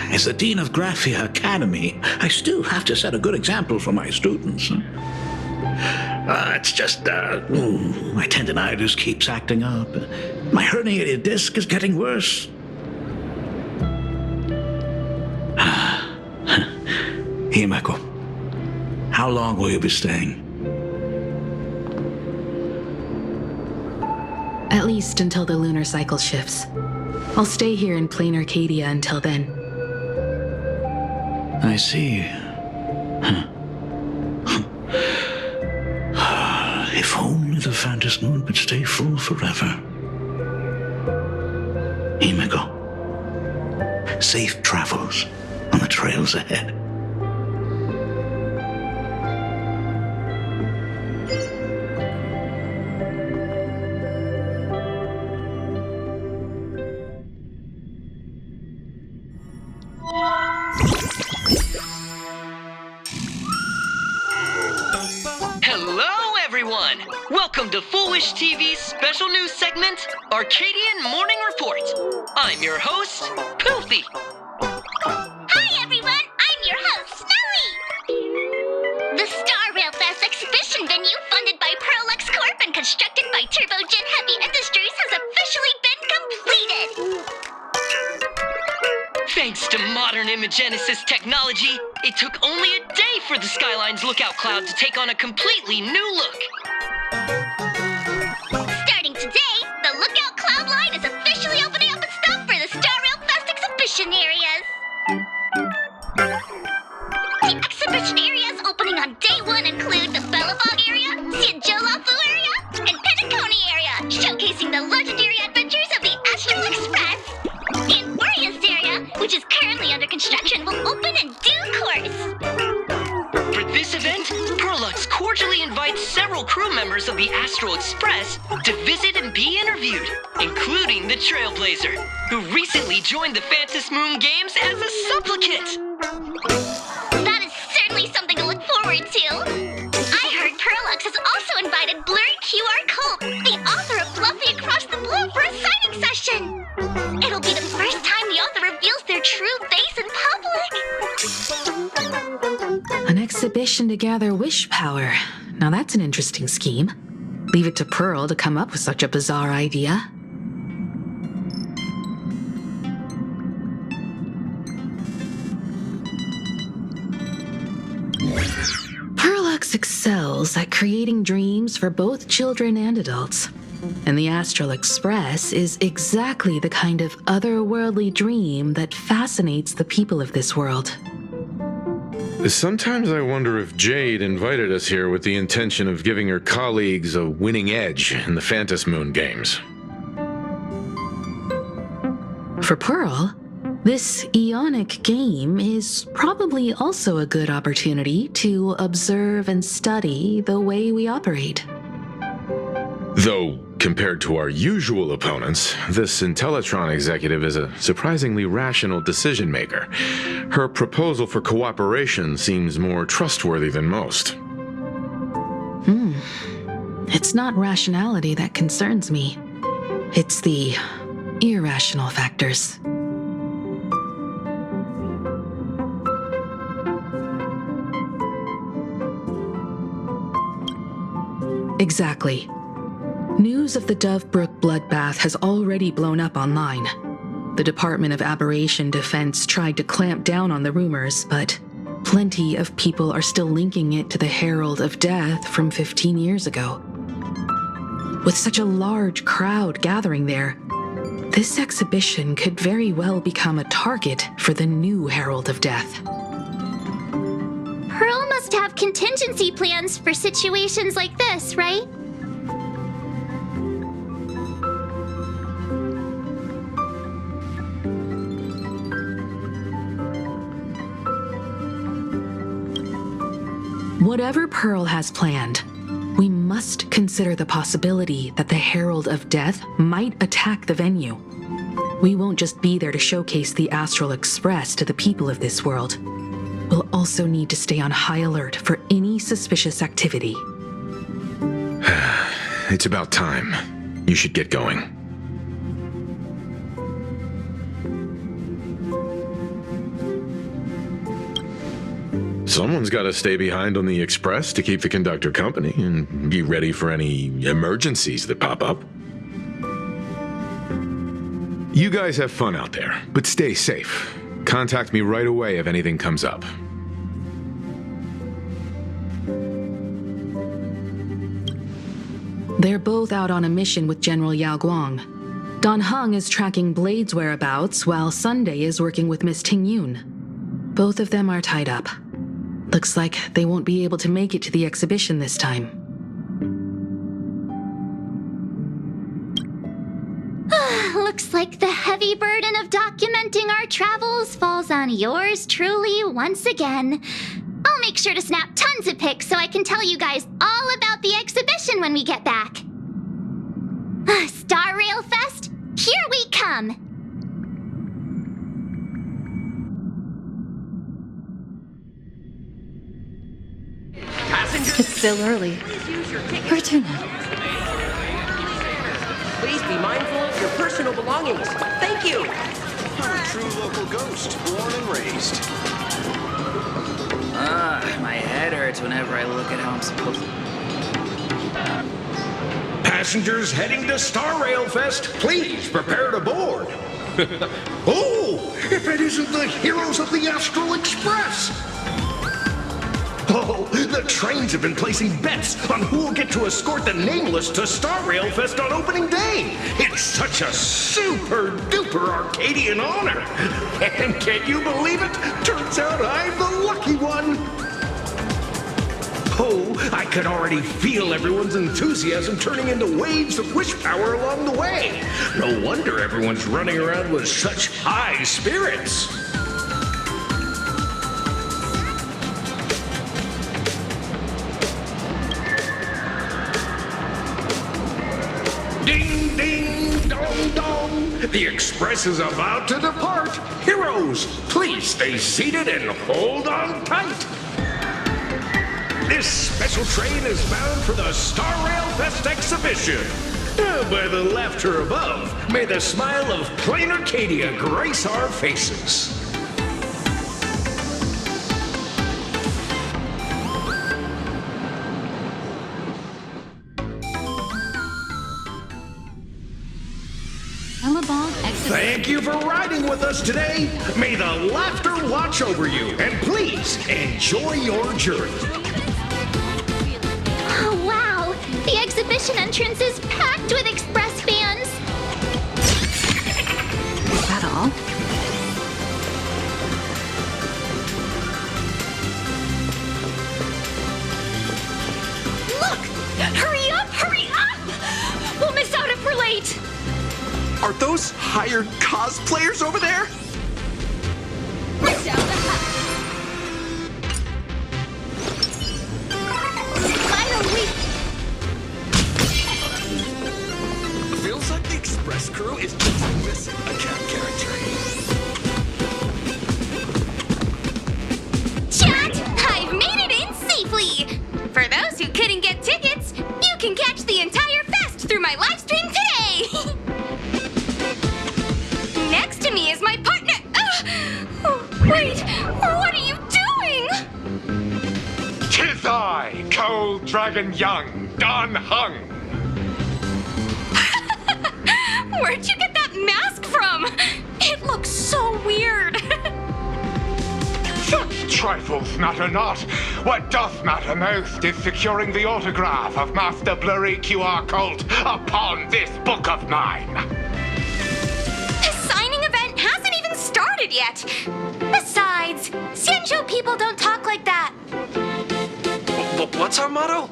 As the Dean of Graphia Academy, I still have to set a good example for my students. It's just, my tendinitis keeps acting up. My herniated disc is getting worse. Himeko, how long will you be staying? At least until the lunar cycle shifts. I'll stay here in Planarcadia until then. I see. If only the Phantom Moon could stay full forever. Himeko, safe travels on the trails ahead. Hello, everyone! Welcome to Foolish TV's special news segment, Arcadian Morning Report. I'm your host, Poofy. Hi, everyone! I'm your host, Snowy! The Star Rail Fest exhibition venue, funded by Prolux Corp and constructed by Turbogen Heavy Industries, has officially been completed! Thanks to modern imagenesis technology, it took only a day for the Skyline's lookout cloud to take on a completely new look. Starting today, the Lookout Cloud line is officially opening up its stuff for the Star Rail Fest exhibition areas. The exhibition areas opening on day one include the Bellavog area, Siajolafu area, and Penacony area, showcasing the legendary adventures of the Astral Express. And Boreas area, which is currently under construction, will open in due course. For this event, Prolux cordially invites several crew members of the Astral Express to visit and be interviewed, including the Trailblazer, who recently joined the Phantom Moon Games as a supplicant. That is certainly something to look forward to. I heard Prolux has also invited Blurry QR Cope, the author of Fluffy Across the Blue, for a signing session. It'll be the first time the author reveals their true face in public. An exhibition to gather wish power. Now that's an interesting scheme. Leave it to Pearl to come up with such a bizarre idea. Prolux excels at creating dreams for both children and adults. And the Astral Express is exactly the kind of otherworldly dream that fascinates the people of this world. Sometimes I wonder if Jade invited us here with the intention of giving her colleagues a winning edge in the Phantom Moon games. For Pearl, this Ionic game is probably also a good opportunity to observe and study the way we operate. Though Compared to our usual opponents, this Intellitron executive is a surprisingly rational decision maker. Her proposal for cooperation seems more trustworthy than most. It's not rationality that concerns me. It's the irrational factors. Exactly. News of the Dovebrook bloodbath has already blown up online. The Department of Aberration Defense tried to clamp down on the rumors, but plenty of people are still linking it to the Herald of Death from 15 years ago. With such a large crowd gathering there, this exhibition could very well become a target for the new Herald of Death. Pearl must have contingency plans for situations like this, right? Whatever Pearl has planned, we must consider the possibility that the Herald of Death might attack the venue. We won't just be there to showcase the Astral Express to the people of this world. We'll also need to stay on high alert for any suspicious activity. It's about time. You should get going. Someone's got to stay behind on the Express to keep the conductor company and be ready for any emergencies that pop up. You guys have fun out there, but stay safe. Contact me right away if anything comes up. They're both out on a mission with General Yao Guang. Don Hung is tracking Blade's whereabouts, while Sunday is working with Miss Ting Yun. Both of them are tied up. Looks like they won't be able to make it to the exhibition this time. Looks like the heavy burden of documenting our travels falls on yours truly once again. I'll make sure to snap tons of pics so I can tell you guys all about the exhibition when we get back. Star Rail Fest, here we come! It's still early. Where to now? Please be mindful of your personal belongings. Thank you. I'm a true local ghost, born and raised. My head hurts whenever I look at how I'm supposed to. Passengers heading to Star Rail Fest, please prepare to board. Oh, if it isn't the heroes of the Astral Express! Oh, the trains have been placing bets on who will get to escort the Nameless to Star Rail Fest on opening day. It's such a super-duper Arcadian honor. And can you believe it? Turns out I'm the lucky one. Oh, I could already feel everyone's enthusiasm turning into waves of wish power along the way. No wonder everyone's running around with such high spirits. Ding, ding, dong, dong. The Express is about to depart. Heroes, please stay seated and hold on tight. This special train is bound for the Star Rail Fest exhibition. By the laughter above, may the smile of Planarcadia grace our faces. Thank you for riding with us today. May the laughter watch over you, and please enjoy your journey. Oh, wow! The exhibition entrance is packed with Express fans! Is that all? Look! Hurry up! Hurry up! We'll miss out if we're late! Are those hired cosplayers over there? Finally! old dragon young, Don Hung. Where'd you get that mask from? It looks so weird. Such trifles matter not. What doth matter most is securing the autograph of Master Blurry QR Cult upon this book of mine. The signing event hasn't even started yet. Besides, Xianzhou people don't talk like that. What's our motto?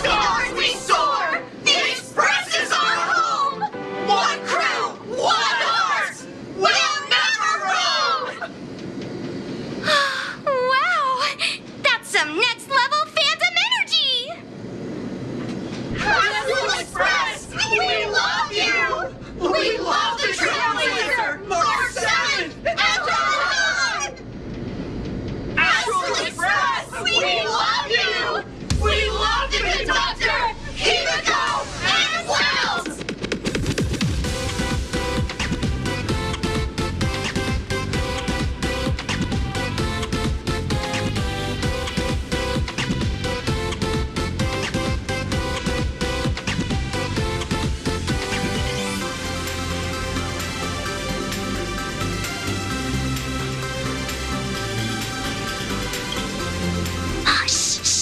Stars we soar! The Express is our home! One crew, one heart! We'll never roam! Wow! That's some next level fandom energy! Astral Express! We love you! We love the Trailblazer! March 7th! And Don! Astral Express! We love you! We love the conductor! Himiko and Wells!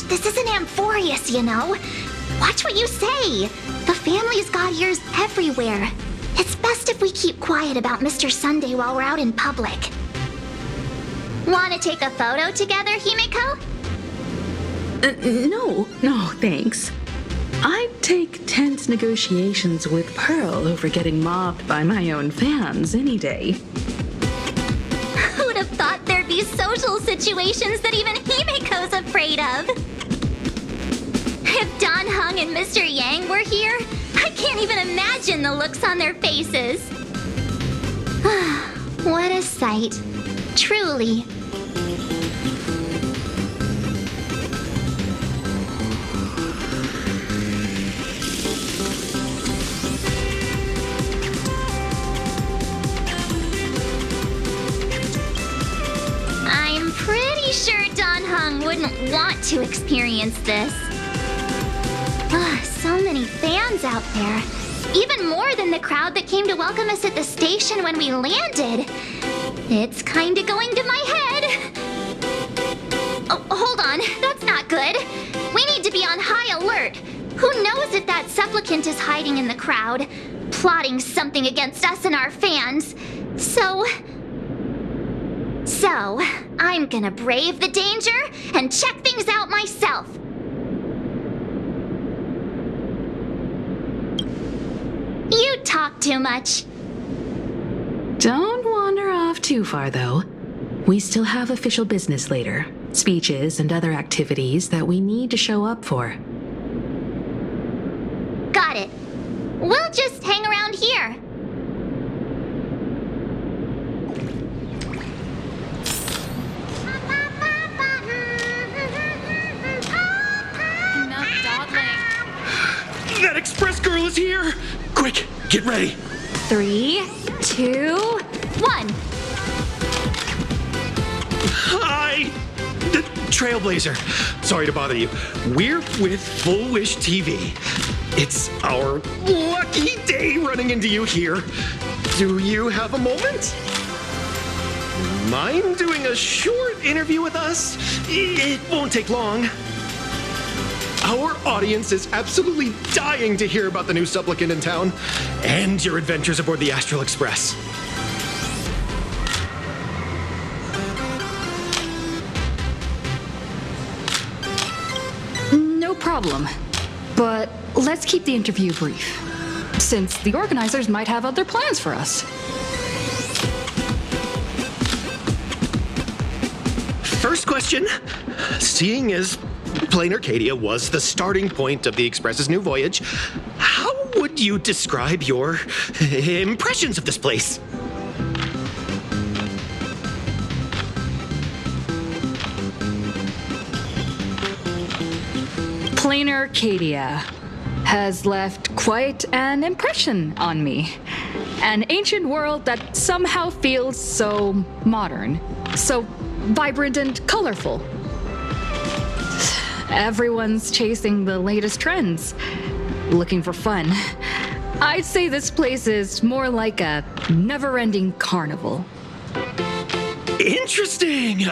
This isn't Amphorius, you know. Watch what you say. The family's got ears everywhere. It's best if we keep quiet about Mr. Sunday while we're out in public. Want to take a photo together, Himiko? No, thanks. I'd take tense negotiations with Pearl over getting mobbed by my own fans any day. Who'd have thought there'd be social situations that even Himiko's afraid of? If Don Hung and Mr. Yang were here, I can't even imagine the looks on their faces. What a sight. Truly. I'm pretty sure Don Hung wouldn't want to experience this. So many fans out there. Even more than the crowd that came to welcome us at the station when we landed. It's kinda going to my head. Oh, hold on. That's not good. We need to be on high alert. Who knows if that supplicant is hiding in the crowd, plotting something against us and our fans. So, I'm gonna brave the danger and check things out myself. You talk too much. Don't wander off too far, though. We still have official business later. Speeches and other activities that we need to show up for. Got it. We'll just hang around here. Enough dawdling. That Express girl is here! Quick, get ready. 3, 2, 1. Hi! The Trailblazer. Sorry to bother you. We're with Full Wish TV. It's our lucky day running into you here. Do you have a moment? Mind doing a short interview with us? It won't take long. Our audience is absolutely dying to hear about the new supplicant in town and your adventures aboard the Astral Express. No problem. But let's keep the interview brief, since the organizers might have other plans for us. First question. Seeing as Planarcadia was the starting point of the Express's new voyage, how would you describe your impressions of this place? Planarcadia has left quite an impression on me. An ancient world that somehow feels so modern, so vibrant and colorful. everyone's chasing the latest trends, looking for fun. I'd say this place is more like a never-ending carnival. Interesting!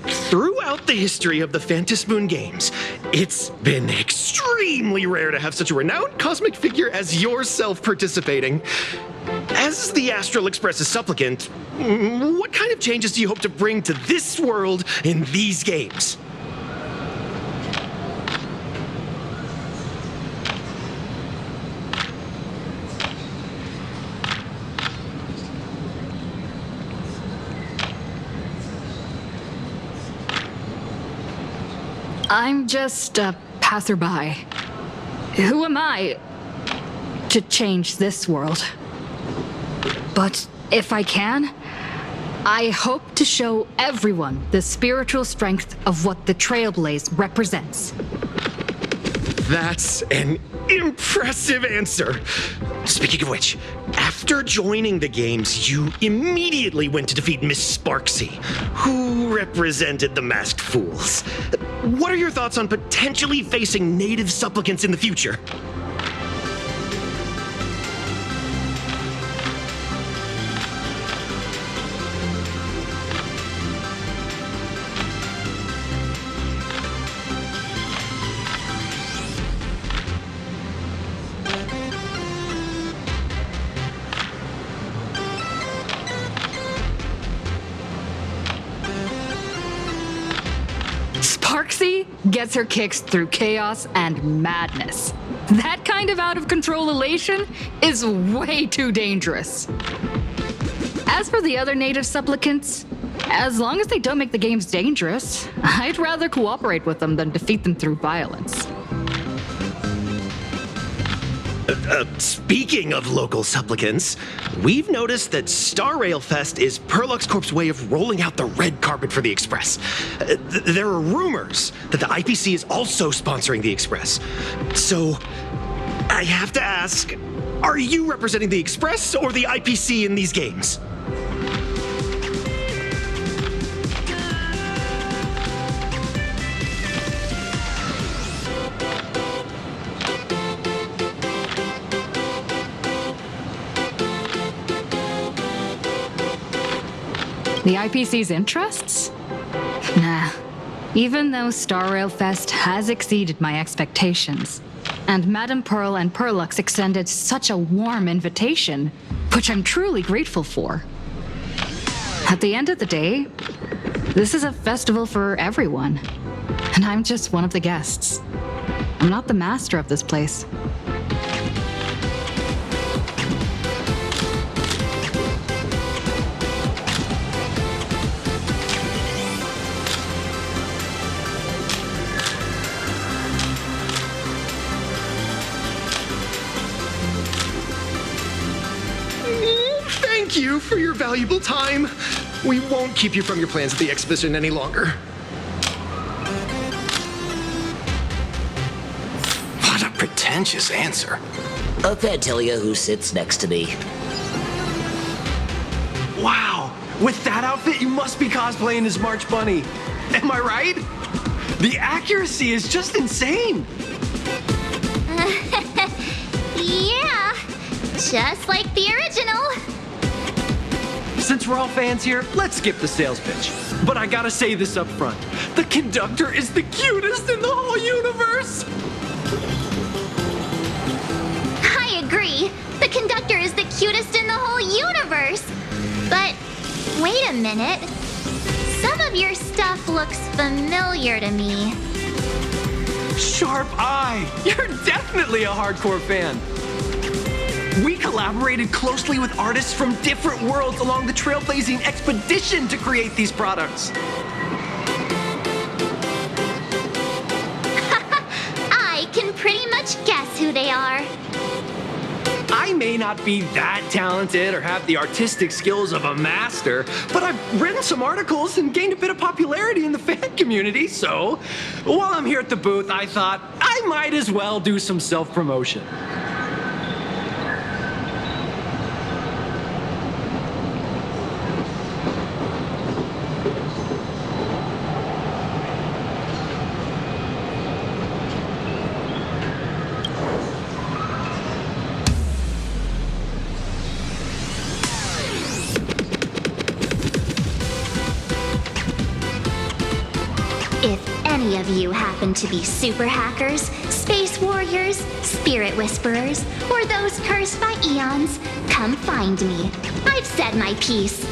Throughout the history of the Phantasmoon games, it's been extremely rare to have such a renowned cosmic figure as yourself participating. As the Astral Express's supplicant, what kind of changes do you hope to bring to this world in these games? I'm just a passerby. Who am I to change this world? But if I can, I hope to show everyone the spiritual strength of what the Trailblaze represents. That's an impressive answer. Speaking of which, after joining the games, you immediately went to defeat Miss Sparksy, who represented the Masked Fools. What are your thoughts on potentially facing native supplicants in the future? Sparksy gets her kicks through chaos and madness. That kind of out-of-control elation is way too dangerous. As for the other native supplicants, as long as they don't make the games dangerous, I'd rather cooperate with them than defeat them through violence. Speaking of local supplicants, we've noticed that Star Rail Fest is Perlux Corp's way of rolling out the red carpet for the Express. There are rumors that the IPC is also sponsoring the Express. So, I have to ask, are you representing the Express or the IPC in these games? The IPC's interests? Nah. Even though Star Rail Fest has exceeded my expectations, and Madame Pearl and Perlux extended such a warm invitation, which I'm truly grateful for. At the end of the day, this is a festival for everyone, and I'm just one of the guests. I'm not the master of this place. Thank you for your valuable time. We won't keep you from your plans at the exhibition any longer. What a pretentious answer. Okay, tell you who sits next to me. Wow, with that outfit, you must be cosplaying as March Bunny. Am I right? The accuracy is just insane. Yeah, just like the original. Since we're all fans here, let's skip the sales pitch. But I gotta say this up front. The conductor is the cutest in the whole universe! I agree. The conductor is the cutest in the whole universe. But wait a minute. Some of your stuff looks familiar to me. Sharp eye! You're definitely a hardcore fan. We collaborated closely with artists from different worlds along the trailblazing expedition to create these products. I can pretty much guess who they are. I may not be that talented or have the artistic skills of a master, but I've written some articles and gained a bit of popularity in the fan community, so while I'm here at the booth, I thought I might as well do some self-promotion. If any of you happen to be super hackers, space warriors, spirit whisperers, or those cursed by eons, come find me. I've said my piece.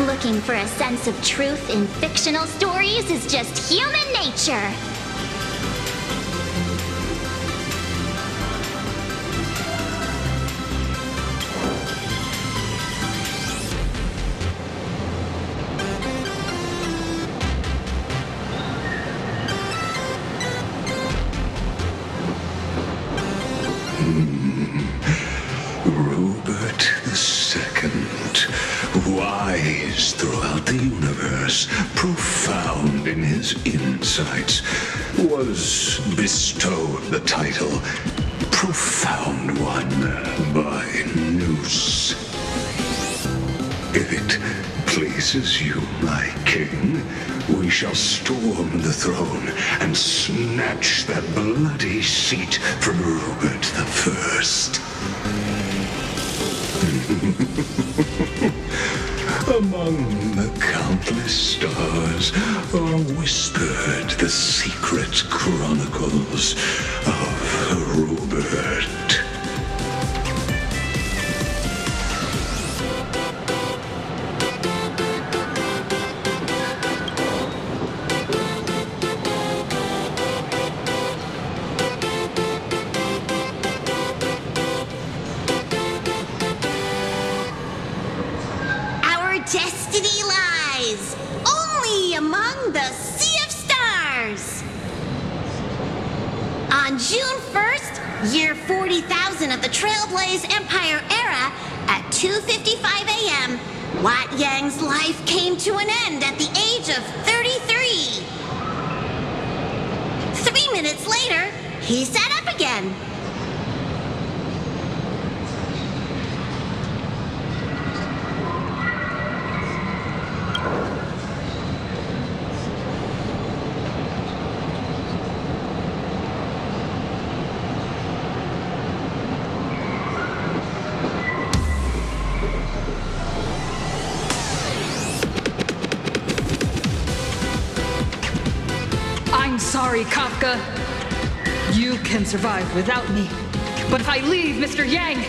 Looking for a sense of truth in fictional stories is just human nature. Robert II, wise throughout the universe, profound in his insights, was bestowed the title Profound One by Noose. If it pleases you, my king, we shall storm the throne and snatch that bloody seat from Robert I. Among the countless stars are whispered the secret chronicles of Robert. Destiny lies only among the Sea of Stars. On June 1st, year 40,000 of the Trailblaze Empire era, at 2:55 a.m., Wat Yang's life came to an end at the age of 33. 3 minutes later, he sat up again. I'm sorry, Kafka. You can survive without me. But if I leave Mr. Yang,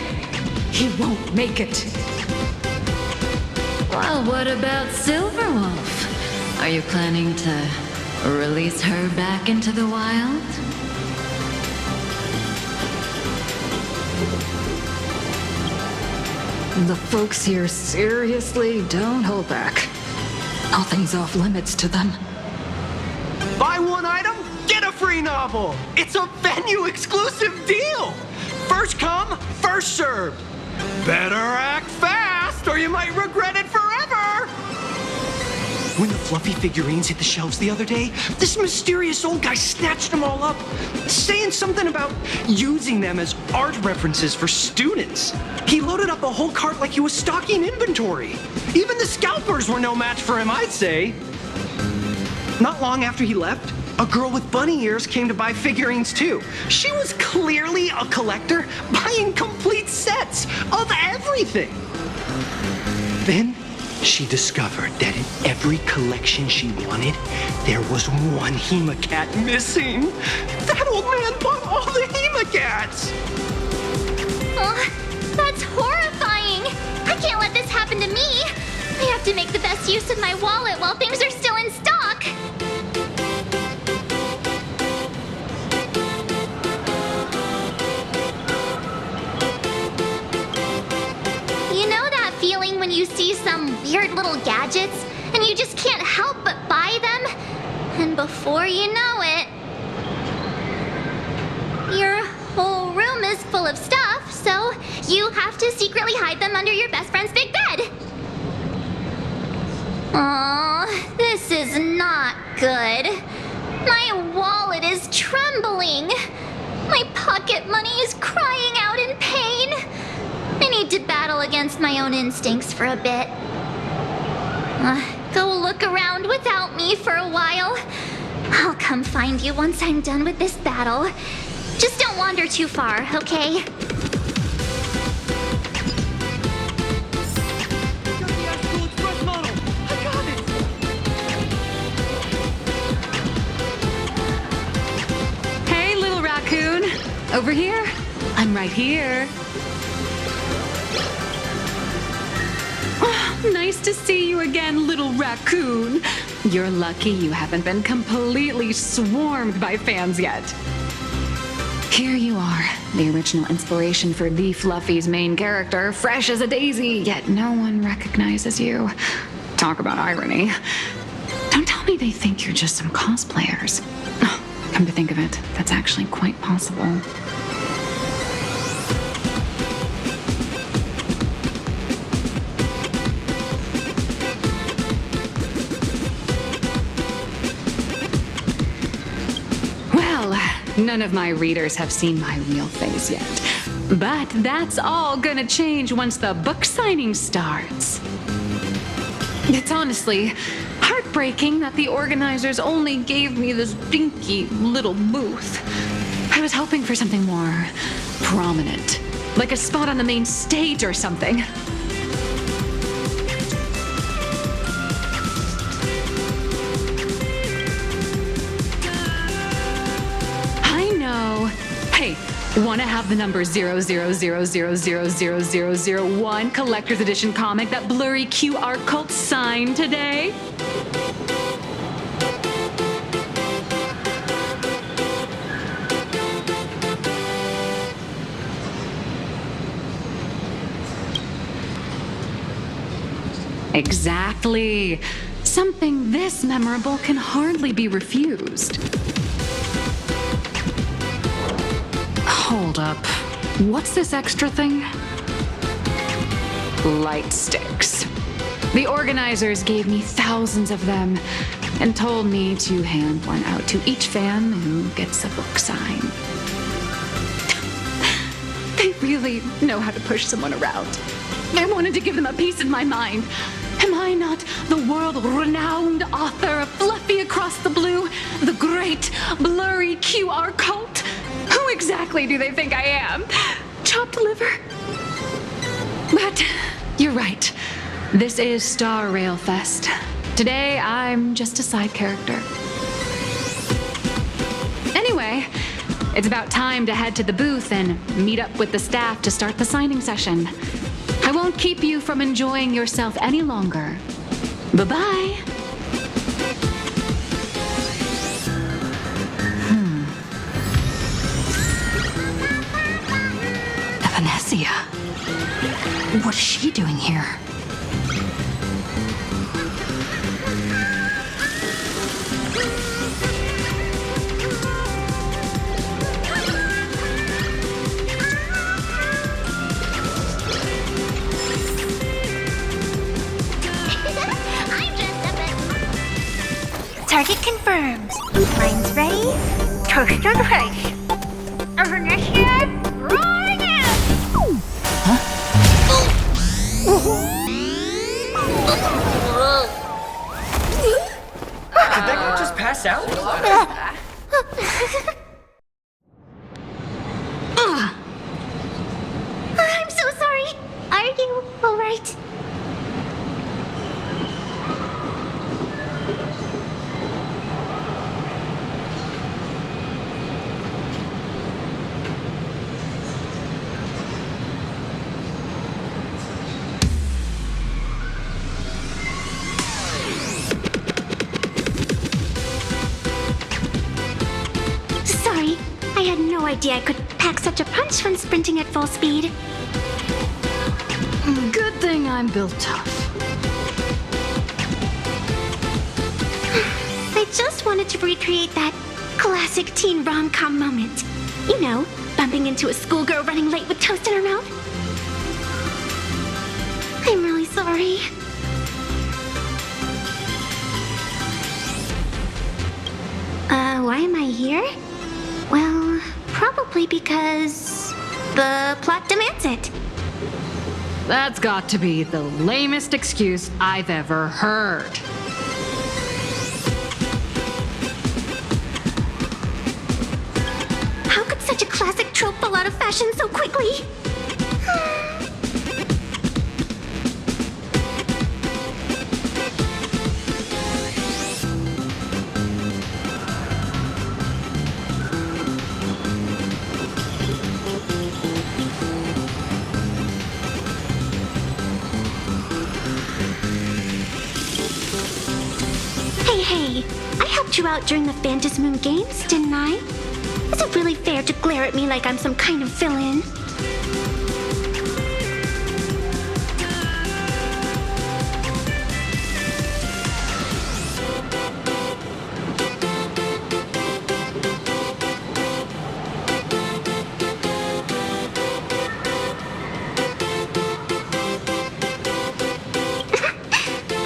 he won't make it. Well, what about Silverwolf? Are you planning to release her back into the wild? The folks here seriously don't hold back. Nothing's off limits to them. Buy one item, get a free novel. It's a venue exclusive deal. First come, first served. Better act fast or you might regret it forever. When the fluffy figurines hit the shelves the other day, this mysterious old guy snatched them all up, saying something about using them as art references for students. He loaded up a whole cart like he was stocking inventory. Even the scalpers were no match for him, I'd say. Not long after he left, a girl with bunny ears came to buy figurines too. She was clearly a collector, buying complete sets of everything. Then she discovered that in every collection she wanted, there was one Hemacat missing. That old man bought all the Hemacats. Oh, that's horrifying. I can't let this happen to me. I have to make the best use of my wallet while things are still in stock. You know that feeling when you see some weird little gadgets and you just can't help but buy them? And before you know it, your whole room is full of stuff, so you have to secretly hide them under your best friend's big bed. Aw, this is not good. My wallet is trembling. My pocket money is crying out in pain. I need to battle against my own instincts for a bit. Go look around without me for a while. I'll come find you once I'm done with this battle. Just don't wander too far, okay? Over here? I'm right here. Oh, nice to see you again, little raccoon. You're lucky you haven't been completely swarmed by fans yet. Here you are, the original inspiration for the Fluffy's main character, fresh as a daisy, yet no one recognizes you. Talk about irony. Don't tell me they think you're just some cosplayers. Oh, come to think of it, that's actually quite possible. None of my readers have seen my real face yet. But that's all gonna change once the book signing starts. It's honestly heartbreaking that the organizers only gave me this dinky little booth. I was hoping for something more prominent, like a spot on the main stage or something. Hey, want to have the number 000000001 collector's edition comic that blurry QR cult signed today? Exactly. Something this memorable can hardly be refused. Hold up. What's this extra thing? Light sticks. The organizers gave me thousands of them and told me to hand one out to each fan who gets a book sign. They really know how to push someone around. I wanted to give them a piece of my mind. Am I not the world-renowned author of Fluffy Across the Blue, the great blurry QR cult? Who exactly do they think I am? Chopped liver? But you're right. This is Star Rail Fest. Today, I'm just a side character. Anyway, it's about time to head to the booth and meet up with the staff to start the signing session. I won't keep you from enjoying yourself any longer. Bye-bye. Venetia. What's she doing here? Target confirmed. Mine's ready. Toast on face. Venetia, rolling out. Did that guy just pass out? I'm so sorry. Are you alright? Sorry, I had no idea I could pack such a punch when sprinting at full speed. Good thing I'm built tough. I just wanted to recreate that classic teen rom-com moment. You know, bumping into a schoolgirl running late with toast in her mouth. I'm really sorry. Why am I here? Well, probably because the plot demands it. That's got to be the lamest excuse I've ever heard. How could such a classic trope fall out of fashion so quickly? Hey, I helped you out during the Phantasm Moon Games, didn't I? Is it really fair to glare at me like I'm some kind of villain?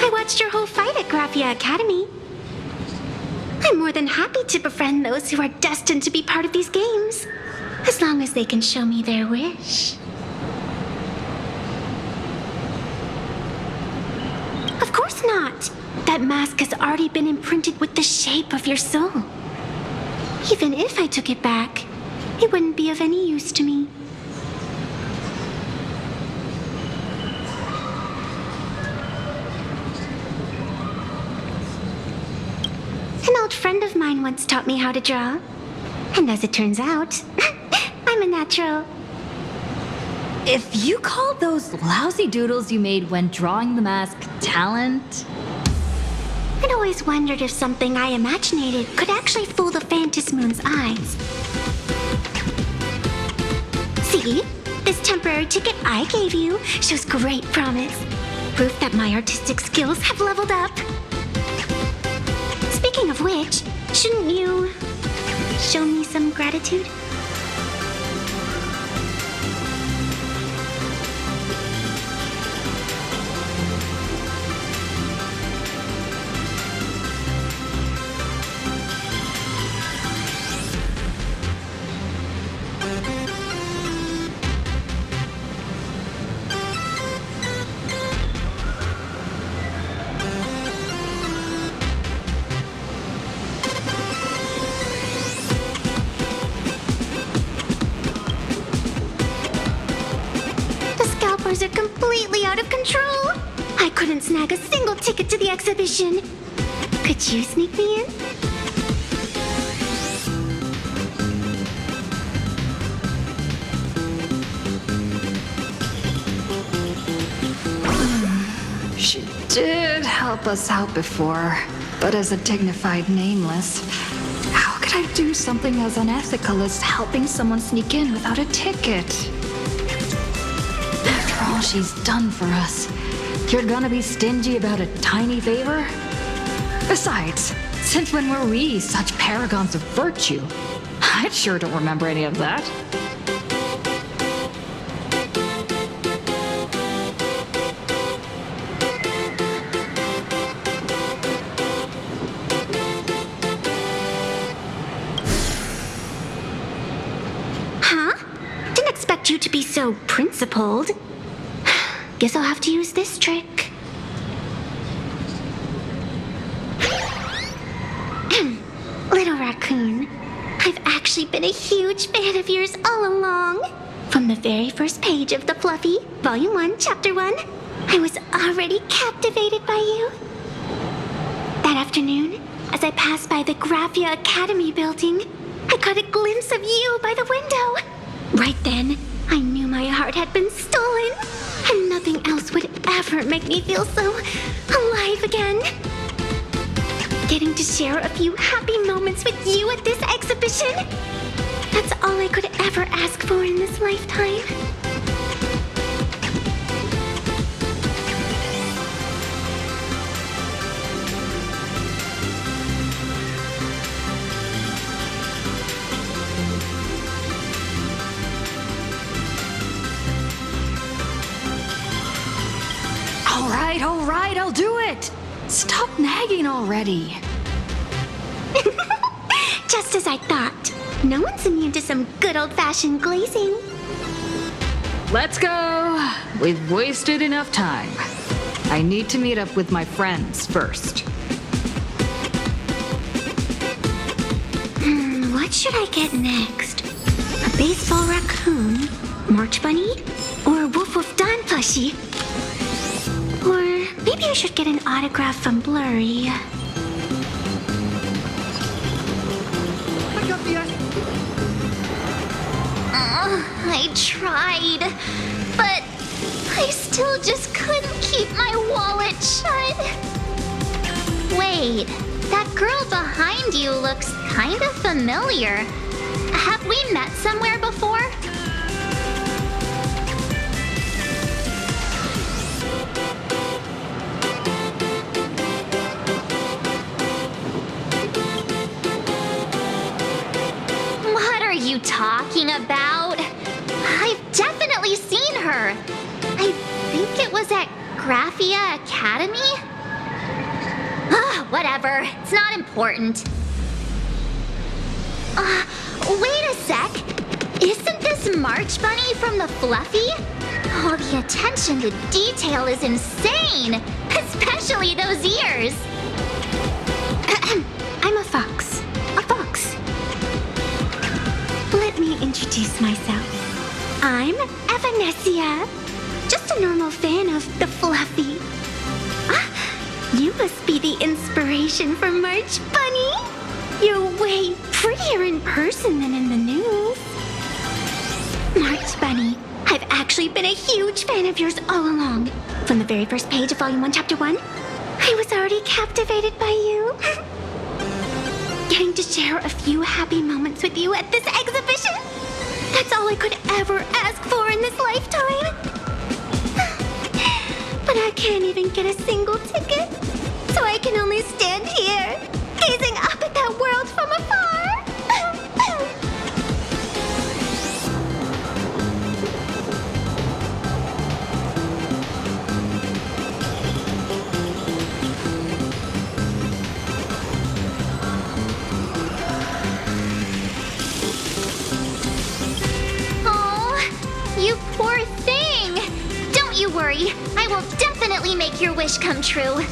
I watched your whole fight at Graphia Academy. I'm more than happy to befriend those who are destined to be part of these games, as long as they can show me their wish. Of course not. That mask has already been imprinted with the shape of your soul. Even if I took it back, it wouldn't be of any use to me. An old friend of mine once taught me how to draw. And as it turns out, I'm a natural. If you call those lousy doodles you made when drawing the mask talent... I'd always wondered if something I imaginated could actually fool the Phantasm Moon's eyes. See? This temporary ticket I gave you shows great promise. Proof that my artistic skills have leveled up. Speaking of which, shouldn't you show me some gratitude? Are completely out of control. I couldn't snag a single ticket to the exhibition. Could you sneak me in? She did help us out before, but as a dignified nameless, how could I do something as unethical as helping someone sneak in without a ticket? All she's done for us. You're gonna be stingy about a tiny favor? Besides, since when were we such paragons of virtue? I sure don't remember any of that. Huh? Didn't expect you to be so principled. Guess I'll have to use this trick. Little raccoon, I've actually been a huge fan of yours all along. From the very first page of The Fluffy, Volume 1, Chapter 1, I was already captivated by you. That afternoon, as I passed by the Graphia Academy building, I caught a glimpse of you by the window. Right then, I knew my heart had been stolen. And nothing else would ever make me feel so alive again. Getting to share a few happy moments with you at this exhibition, that's all I could ever ask for in this lifetime. All right, I'll do it! Stop nagging already. Just as I thought. No one's immune to some good old-fashioned glazing. Let's go. We've wasted enough time. I need to meet up with my friends first. What should I get next? A baseball raccoon? March Bunny? Or Woof Woof Dawn plushie? Or maybe I should get an autograph from Blurry. I tried, but I still just couldn't keep my wallet shut. Wait, that girl behind you looks kind of familiar. Have we met somewhere before? What are you talking about? I've definitely seen her. I think it was at Graphia Academy? Whatever. It's not important. Wait a sec. Isn't this March Bunny from the Fluffy? Oh, the attention to detail is insane. Especially those ears. I'm a fox. A fox. Let me introduce myself. I'm Evanescia. Just a normal fan of the Fluffy. You must be the inspiration for March Bunny. You're way prettier in person than in the news. March Bunny, I've actually been a huge fan of yours all along. From the very first page of Volume 1, Chapter 1, I was already captivated by you. Getting to share a few happy moments with you at this exhibition, that's all I could ever ask for in this lifetime. But I can't even get a single ticket, so I can only stand here, gazing up at that world from afar. Oh, you poor thing. Don't you worry. I will definitely make your wish come true.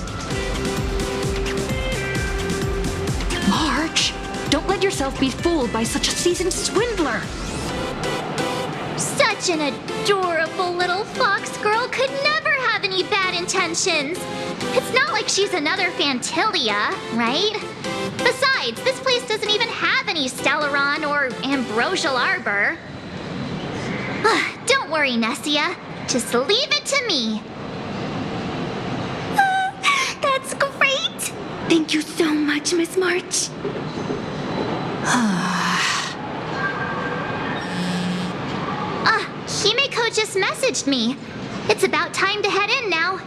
March, don't let yourself be fooled by such a seasoned swindler. Such an adorable little fox girl could never have any bad intentions. It's not like she's another Fantilia, right? Besides, this place doesn't even have any Stellaron or Ambrosial Arbor. Don't worry, Nessia. Just leave it to me. That's great. Thank you so much, Miss March. Himeko just messaged me. It's about time to head in now.